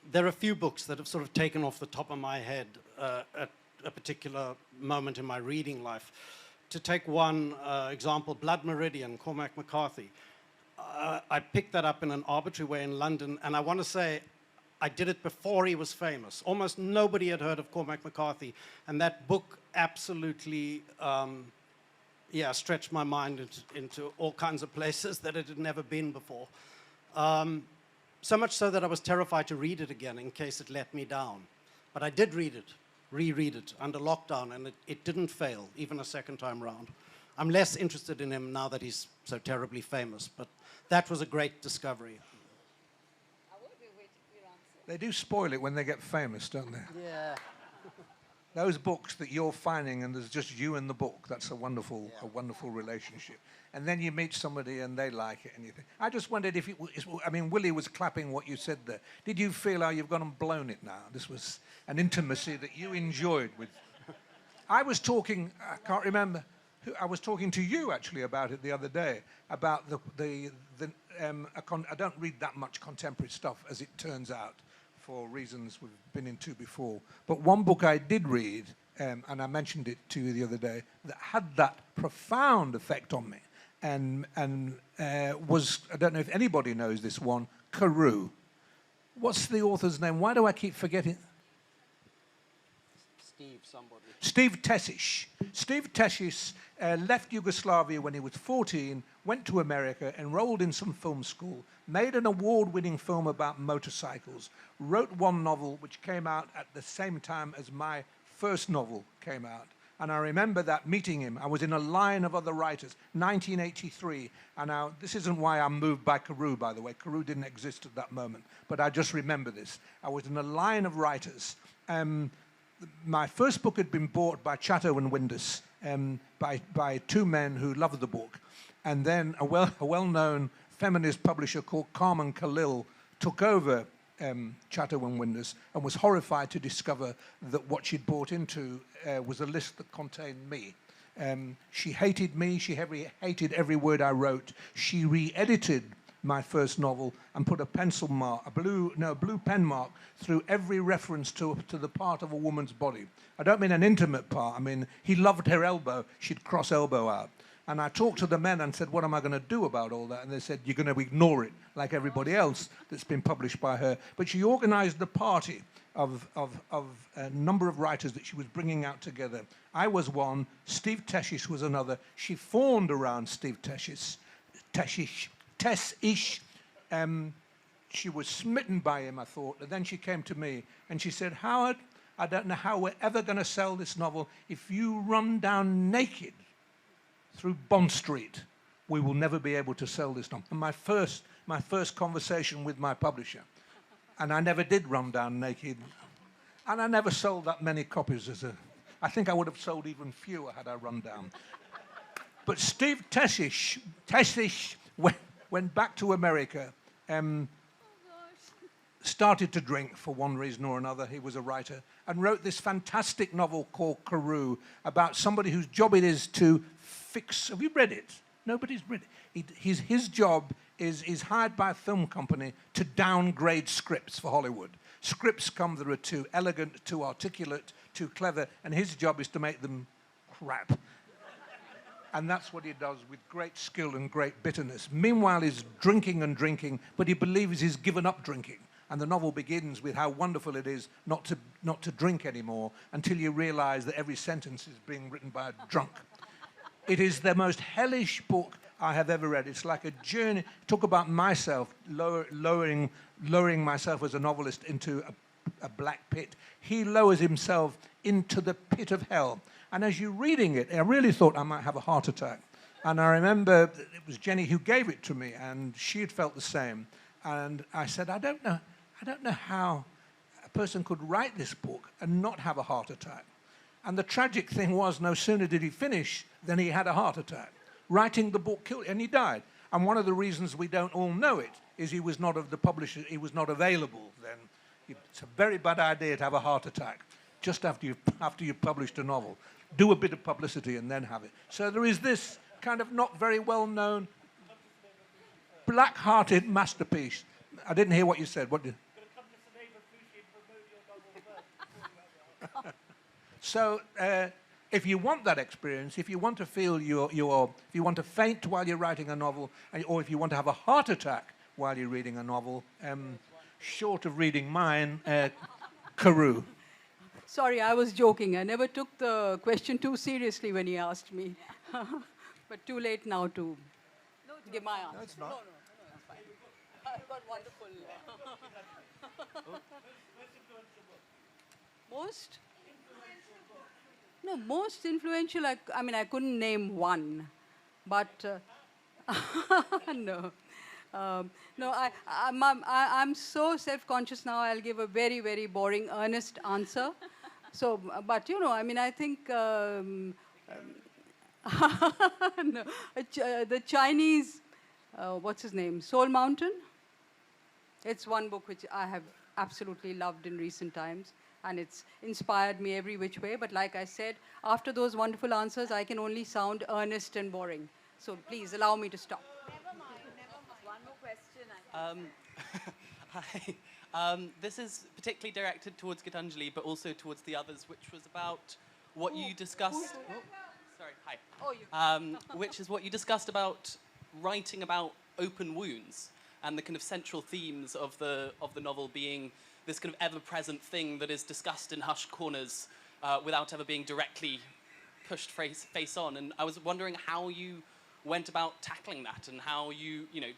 There are a few books that have sort of taken off the top of my head at a particular moment in my reading life. To take one example, Blood Meridian, Cormac McCarthy. I picked that up in an arbitrary way in London, and I want to say I did it before he was famous. Almost nobody had heard of Cormac McCarthy, and that book absolutely stretched my mind into all kinds of places that it had never been before. So much so that I was terrified to read it again in case it let me down. But I did reread it under lockdown, and it didn't fail, even a second time round. I'm less interested in him now that he's so terribly famous, but that was a great discovery. They do spoil it when they get famous, don't they? Yeah. those books that you're finding and there's just you in the book, that's a wonderful relationship. And then you meet somebody and they like it and you think, I just wondered if it was, I mean, Willie was clapping what you said there. Did you feel how you've gone and blown it now? This was an intimacy that you enjoyed with. I was talking, I can't remember, I was talking to you actually about it the other day, about I don't read that much contemporary stuff as it turns out, for reasons we've been into before. But one book I did read, and I mentioned it to you the other day, that had that profound effect on me, and was, I don't know if anybody knows this one, Carew. What's the author's name? Why do I keep forgetting? Steve Tessish. Steve Tessish left Yugoslavia when he was 14, went to America, enrolled in some film school, made an award-winning film about motorcycles, wrote one novel which came out at the same time as my first novel came out. And I remember that meeting him. I was in a line of other writers, 1983. And now, this isn't why I'm moved by Carew, by the way. Carew didn't exist at that moment. But I just remember this. I was in a line of writers. My first book had been bought by Chatto and Windus by two men who loved the book. And then a well-known feminist publisher called Carmen Khalil took over Chatto and Windus and was horrified to discover that what she'd bought into was a list that contained me. She hated me. She hated every word I wrote. She re-edited my first novel and put a pencil mark, a blue pen mark through every reference to the part of a woman's body. I don't mean an intimate part. I mean, he loved her elbow. She'd cross elbow out. And I talked to the men and said, what am I going to do about all that? And they said, you're going to ignore it like everybody else that's been published by her. But she organized the party of a number of writers that she was bringing out together. I was one. Steve Tessish was another. She fawned around Steve Tessish. She was smitten by him, I thought. And then she came to me and she said, Howard, I don't know how we're ever going to sell this novel. If you run down naked through Bond Street, we will never be able to sell this novel. And my first conversation with my publisher. And I never did run down naked. And I never sold that many copies I think I would have sold even fewer had I run down. But Steve Tessish went back to America, started to drink for one reason or another. He was a writer, and wrote this fantastic novel called Carew about somebody whose job it is to fix. Have you read it? Nobody's read it. His job is hired by a film company to downgrade scripts for Hollywood. Scripts come that are too elegant, too articulate, too clever, and his job is to make them crap. And that's what he does with great skill and great bitterness. Meanwhile, he's drinking and drinking, but he believes he's given up drinking. And the novel begins with how wonderful it is not to drink anymore until you realize that every sentence is being written by a drunk. It is the most hellish book I have ever read. It's like a journey. Talk about myself, lowering myself as a novelist into a black pit. He lowers himself into the pit of hell. And as you're reading it, I really thought I might have a heart attack. And I remember it was Jenny who gave it to me, and she had felt the same. And I said, I don't know how a person could write this book and not have a heart attack. And the tragic thing was, no sooner did he finish than he had a heart attack. Writing the book killed him, and he died. And one of the reasons we don't all know it is he was not of the publisher, he was not available then. It's a very bad idea to have a heart attack just after you've published a novel. Do a bit of publicity and then have it. So there is this kind of not very well-known, black-hearted masterpiece. I didn't hear what you said. What did? So if you want that experience, if you want to feel if you want to faint while you're writing a novel, or if you want to have a heart attack while you're reading a novel, short of reading mine, Carew. Sorry, I was joking. I never took the question too seriously when he asked me. But too late now to give my answer. No, it's not. No, fine. I've got wonderful. Most? No, most influential, I mean, I couldn't name one. But, no. I'm so self-conscious now, I'll give a very, very boring, earnest answer. So, but you know, I mean, I think no, the Chinese, what's his name, Soul Mountain. It's one book which I have absolutely loved in recent times, and it's inspired me every which way. But like I said, after those wonderful answers, I can only sound earnest and boring. So please allow me to stop. Never mind, never mind. One more question. Hi. This is particularly directed towards Geetanjali, but also towards the others, which was about what you discussed. Oh, sorry, hi. Oh, you. Which is what you discussed about writing about open wounds and the kind of central themes of the novel being this kind of ever-present thing that is discussed in hushed corners without ever being directly pushed face on. And I was wondering how you went about tackling that, and how you know,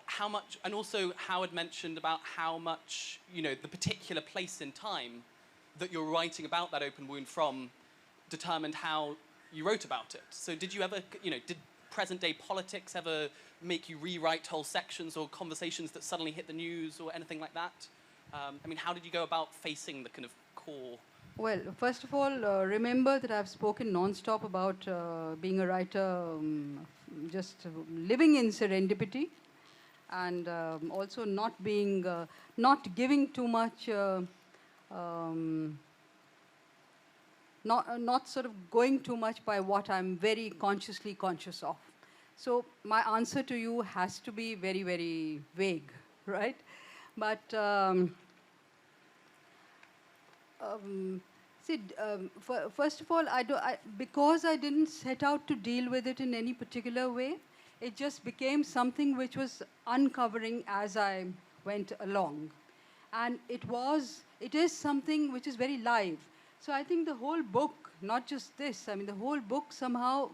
how much, and also Howard mentioned about how much, you know, the particular place in time that you're writing about that open wound from determined how you wrote about it. So did you ever, you know, did present day politics ever make you rewrite whole sections or conversations that suddenly hit the news or anything like that? I mean, how did you go about facing the kind of core? Well, first of all, remember that I've spoken non-stop about being a writer, just living in serendipity, and also not being, not giving too much, not sort of going too much by what I'm very consciously conscious of. So my answer to you has to be very, very vague, right? But see, first of all, because I didn't set out to deal with it in any particular way, it just became something which was uncovering as I went along. And it is something which is very live. So I think the whole book, not just this, I mean, the whole book somehow,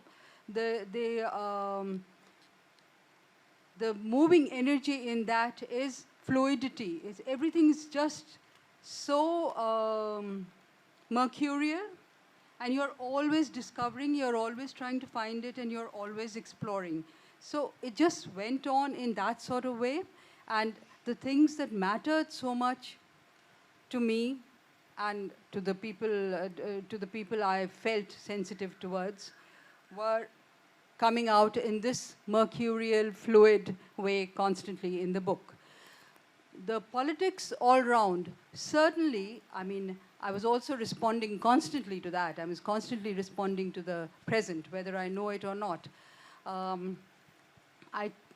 the moving energy in that is fluidity. Everything is just so mercurial, and you're always discovering, you're always trying to find it, and you're always exploring. So it just went on in that sort of way, and the things that mattered so much to me and to the people I felt sensitive towards were coming out in this mercurial, fluid way constantly in the book. The politics all round, certainly, I mean, I was also responding constantly to that. I was constantly responding to the present, whether I know it or not.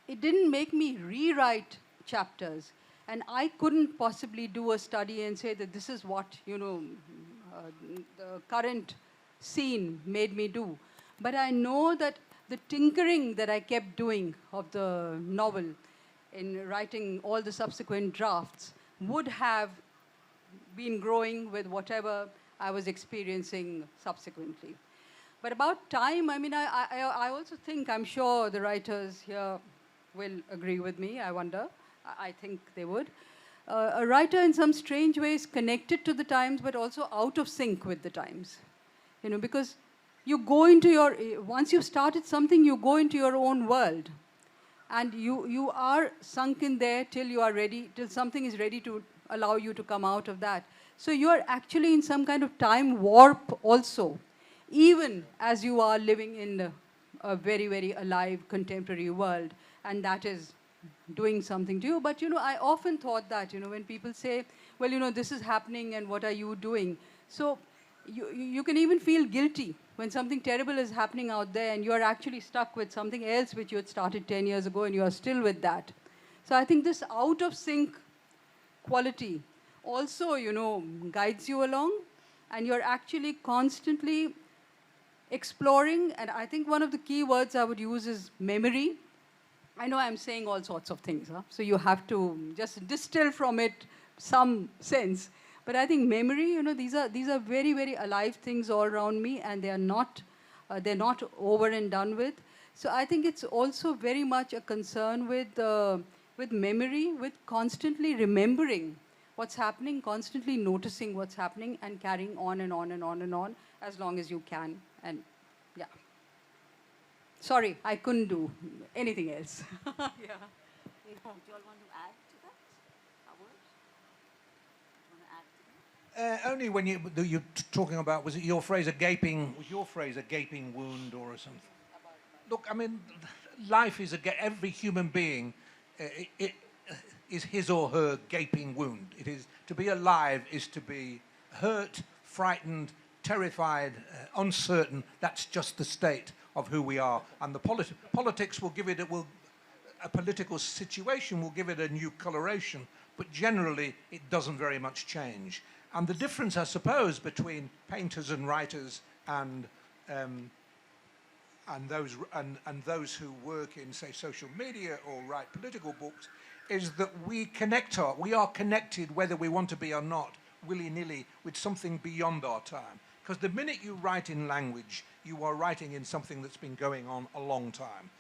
It didn't make me rewrite chapters. And I couldn't possibly do a study and say that this is what, you know, the current scene made me do. But I know that the tinkering that I kept doing of the novel in writing all the subsequent drafts would have been growing with whatever I was experiencing subsequently. But about time, I mean, I also think, I'm sure the writers here will agree with me, I wonder. I think they would. A writer in some strange ways connected to the times, but also out of sync with the times. You know, because you go into your, once you've started something, you go into your own world. And you are sunk in there till you are ready, till something is ready to allow you to come out of that. So you are actually in some kind of time warp also, even as you are living in a very, very alive contemporary world. And that is doing something to you. But, you know, I often thought that, you know, when people say, well, you know, this is happening and what are you doing? So you can even feel guilty when something terrible is happening out there and you're actually stuck with something else which you had started 10 years ago and you are still with that. So I think this out of sync quality also, you know, guides you along, and you're actually constantly exploring. And I think one of the key words I would use is memory. I know I'm saying all sorts of things, huh? So you have to just distill from it some sense. But I think memory, you know, these are very, very alive things all around me, and they're not over and done with. So I think it's also very much a concern with memory, with constantly remembering what's happening, constantly noticing what's happening, and carrying on and on and on and on as long as you can. And yeah. Sorry, I couldn't do anything else. Yeah. Do you all want to add to that? Howard? Do you want to add to that? Only when you're talking about, was your phrase a gaping wound or something? Look, I mean, life is every human being it is his or her gaping wound. It is to be alive is to be hurt, frightened, terrified, uncertain. That's just the state of who we are. And the politics will give it, a political situation will give it a new coloration, but generally it doesn't very much change. And the difference, I suppose, between painters and writers and those who work in, say, social media or write political books, is that we are connected, whether we want to be or not, willy-nilly, with something beyond our time. Because the minute you write in language, you are writing in something that's been going on a long time.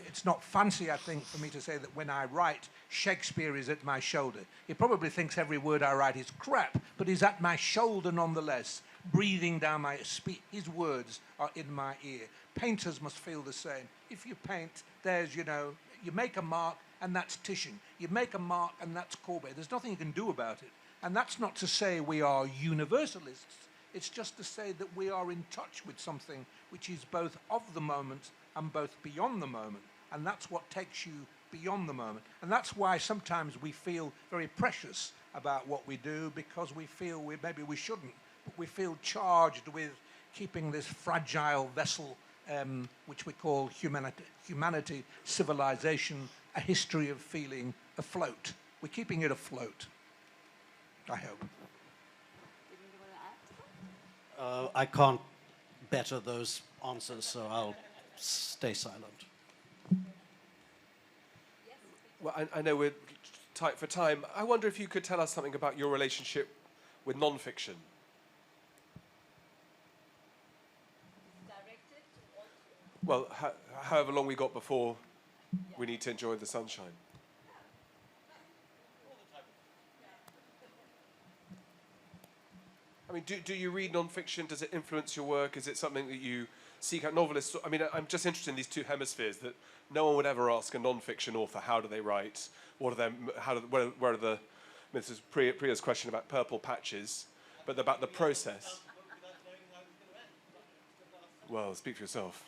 It's not fancy, I think, for me to say that when I write, Shakespeare is at my shoulder. He probably thinks every word I write is crap, but he's at my shoulder nonetheless, breathing down my speech. His words are in my ear. Painters must feel the same. If you paint, you make a mark, and that's Titian. You make a mark, and that's Courbet. There's nothing you can do about it. And that's not to say we are universalists. It's just to say that we are in touch with something which is both of the moment and both beyond the moment. And that's what takes you beyond the moment. And that's why sometimes we feel very precious about what we do, because we feel maybe we shouldn't, but we feel charged with keeping this fragile vessel, which we call humanity, civilization, a history of feeling, afloat. We're keeping it afloat, I hope. I can't better those answers, so I'll stay silent. Well, I know we're tight for time. I wonder if you could tell us something about your relationship with non-fiction. Well, however long we got before we need to enjoy the sunshine. I mean, do you read non-fiction? Does it influence your work? Is it something that you seek out? Novelists, I mean, I'm just interested in these two hemispheres, that no one would ever ask a non-fiction author, how do they write? What are them? Where are the? I mean, this is Priya's question about purple patches, but about the process. Well, speak for yourself.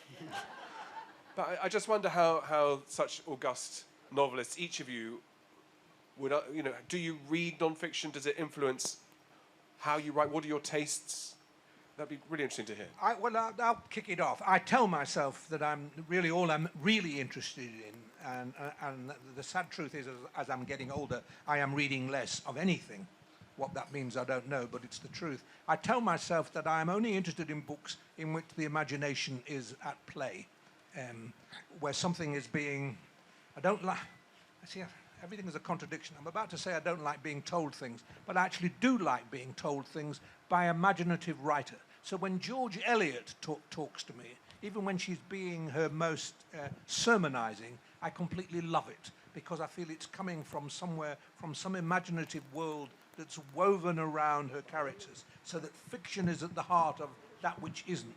But I just wonder how such august novelists, each of you, would, do you read non-fiction? Does it influence how you write? What are your tastes? That'd be really interesting to hear. I'll kick it off. I tell myself that I'm really interested in, and the sad truth is, as I'm getting older, I am reading less of anything. What that means, I don't know, but it's the truth. I tell myself that I am only interested in books in which the imagination is at play, where something is being... I don't like... See, everything is a contradiction. I'm about to say I don't like being told things, but I actually do like being told things by an imaginative writer. So when George Eliot talks to me, even when she's being her most sermonizing, I completely love it, because I feel it's coming from somewhere, from some imaginative world that's woven around her characters, so that fiction is at the heart of that which isn't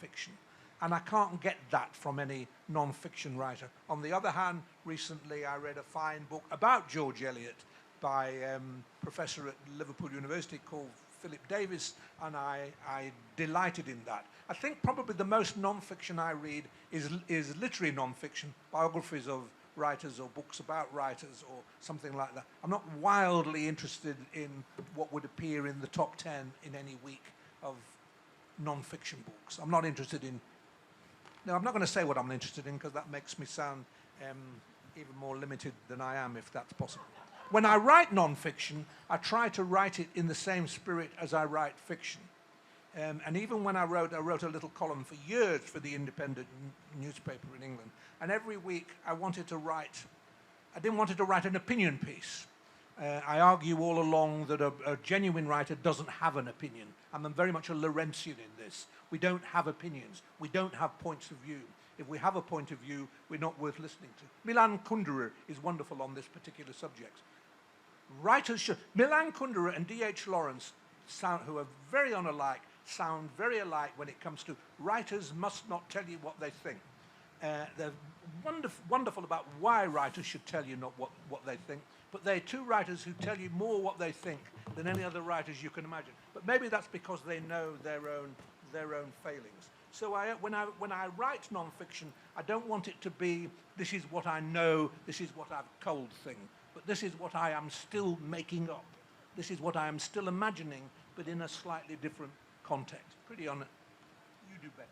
fiction. And I can't get that from any non-fiction writer. On the other hand, recently I read a fine book about George Eliot by a professor at Liverpool University called Philip Davis, and I delighted in that. I think probably the most non-fiction I read is literary non-fiction, biographies of writers or books about writers or something like that. I'm not wildly interested in what would appear in the top 10 in any week of non-fiction books. I'm not interested in... No, I'm not going to say what I'm interested in, because that makes me sound even more limited than I am, if that's possible. When I write non-fiction, I try to write it in the same spirit as I write fiction. And even when I wrote a little column for years for the Independent newspaper in England. And every week I didn't want to write an opinion piece. I argue all along that a genuine writer doesn't have an opinion. I'm very much a Lorentzian in this. We don't have opinions. We don't have points of view. If we have a point of view, we're not worth listening to. Milan Kundera is wonderful on this particular subject. Writers should... Milan Kundera and D.H. Lawrence, who are very unalike, sound very alike when it comes to writers must not tell you what they think. They're wonderful about why writers should tell you not what they think, but they're two writers who tell you more what they think than any other writers you can imagine. But maybe that's because they know their own failings. So when I write non-fiction, I don't want it to be, this is what I know, this is what I've told thing, but this is what I am still making up. This is what I am still imagining, but in a slightly different context. Pretty on it. You do better.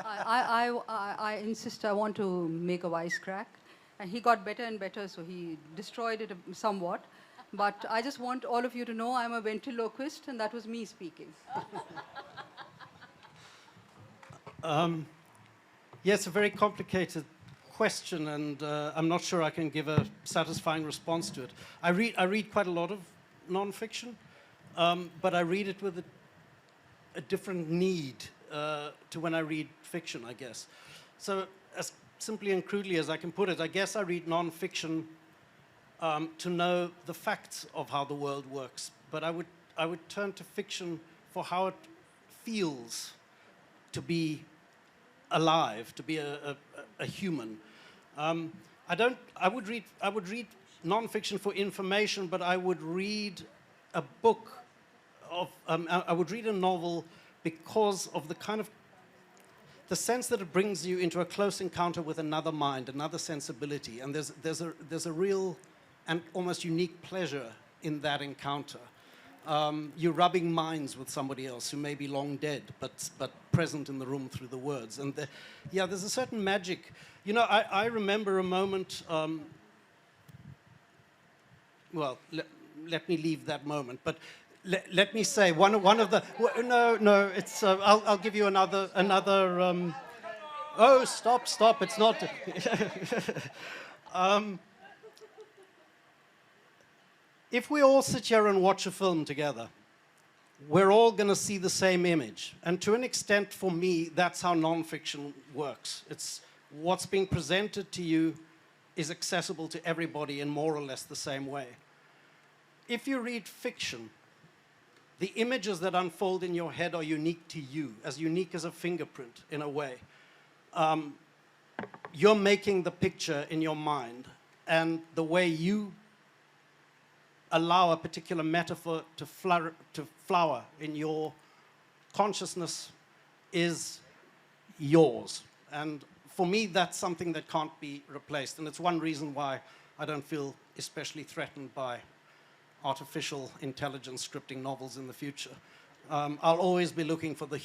I insist I want to make a wisecrack. And he got better and better, so he destroyed it somewhat. But I just want all of you to know I'm a ventriloquist, and that was me speaking. Yeah, it's a very complicated question, and I'm not sure I can give a satisfying response to it. I read quite a lot of non-fiction, but I read it with a different need to when I read fiction, I guess. So as simply and crudely as I can put it, I guess I read non-fiction to know the facts of how the world works, but I would turn to fiction for how it feels to be alive, to be a human. I would read non-fiction for information, but I would read a book of, I would read a novel because of the sense that it brings you into a close encounter with another mind, another sensibility, and there's a real and almost unique pleasure in that encounter. You're rubbing minds with somebody else who may be long dead, but present in the room through the words. And yeah, there's a certain magic. You know, I remember a moment. Well, let me leave that moment. But let me say one of the. No. It's. I'll give you another. Oh, stop! It's not. If we all sit here and watch a film together, we're all going to see the same image. And to an extent, for me, that's how nonfiction works. It's what's being presented to you is accessible to everybody in more or less the same way. If you read fiction, the images that unfold in your head are unique to you, as unique as a fingerprint in a way. You're making the picture in your mind, and the way you allow a particular metaphor to flower in your consciousness is yours. And for me, that's something that can't be replaced. And it's one reason why I don't feel especially threatened by artificial intelligence scripting novels in the future. I'll always be looking for the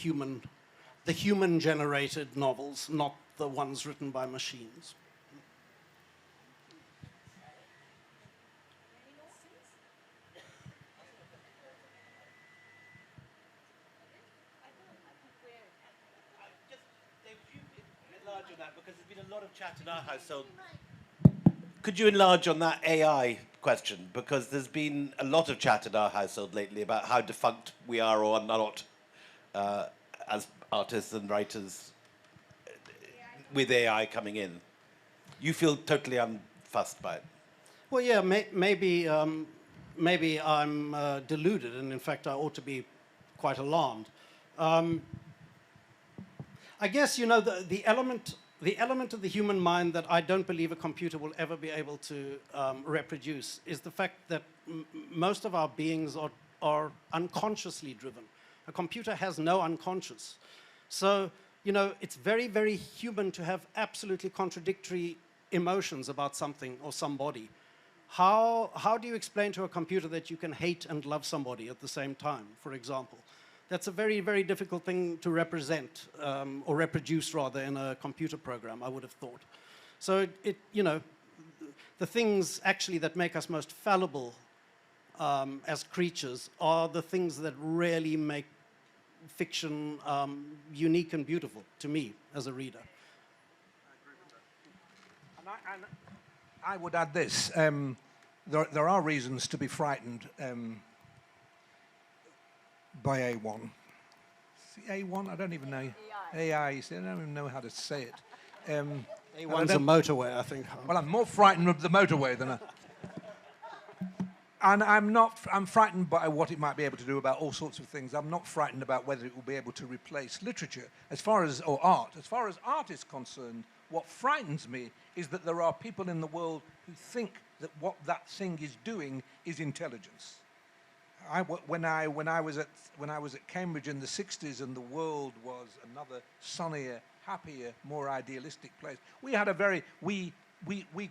human-generated novels, not the ones written by machines. On that, because there's been a lot of chat in our household. Could you enlarge on that AI question? Because there's been a lot of chat in our household lately about how defunct we are or not as artists and writers with AI coming in. You feel totally unfussed by it. Well, yeah, maybe I'm deluded, and in fact, I ought to be quite alarmed. I guess, you know, the element of the human mind that I don't believe a computer will ever be able to reproduce is the fact that most of our beings are unconsciously driven. A computer has no unconscious. So, you know, it's very, very human to have absolutely contradictory emotions about something or somebody. How do you explain to a computer that you can hate and love somebody at the same time, for example? That's a very, very difficult thing to represent, or reproduce rather, in a computer program, I would have thought. So you know, the things actually that make us most fallible as creatures are the things that really make fiction unique and beautiful to me as a reader. And I would add this. There are reasons to be frightened by A1. See, A1? I don't even know. AI. You see, I don't even know how to say it. A1's a motorway, I think. Well, I'm more frightened of the motorway than a... And I'm frightened by what it might be able to do about all sorts of things. I'm not frightened about whether it will be able to replace literature or art. As far as art is concerned, what frightens me is that there are people in the world who think that what that thing is doing is intelligence. When I was at Cambridge in the 60s and the world was another sunnier, happier, more idealistic place, we had a very, we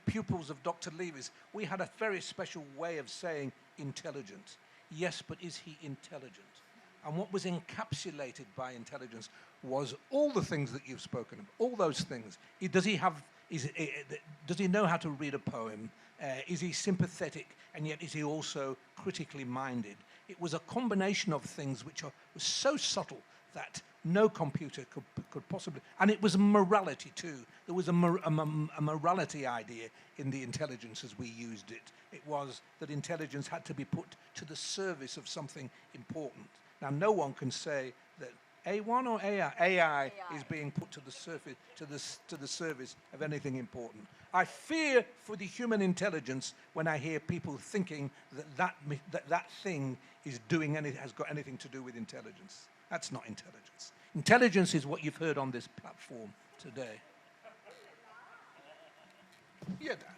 pupils of Dr. Levy's, we had a very special way of saying intelligent. Yes, but is he intelligent? And what was encapsulated by intelligence was all the things that you've spoken of, all those things. Does he know how to read a poem? Is he sympathetic, and yet is he also critically minded? It was a combination of things which was so subtle that no computer could possibly... And it was morality too. There was a morality idea in the intelligence as we used it. It was that intelligence had to be put to the service of something important. Now, no one can say that A1 or AI? AI is being put to the surface, to the service of anything important. I fear for the human intelligence when I hear people thinking that thing is has got anything to do with intelligence. That's not intelligence. Intelligence is what you've heard on this platform today. Yeah, Dan.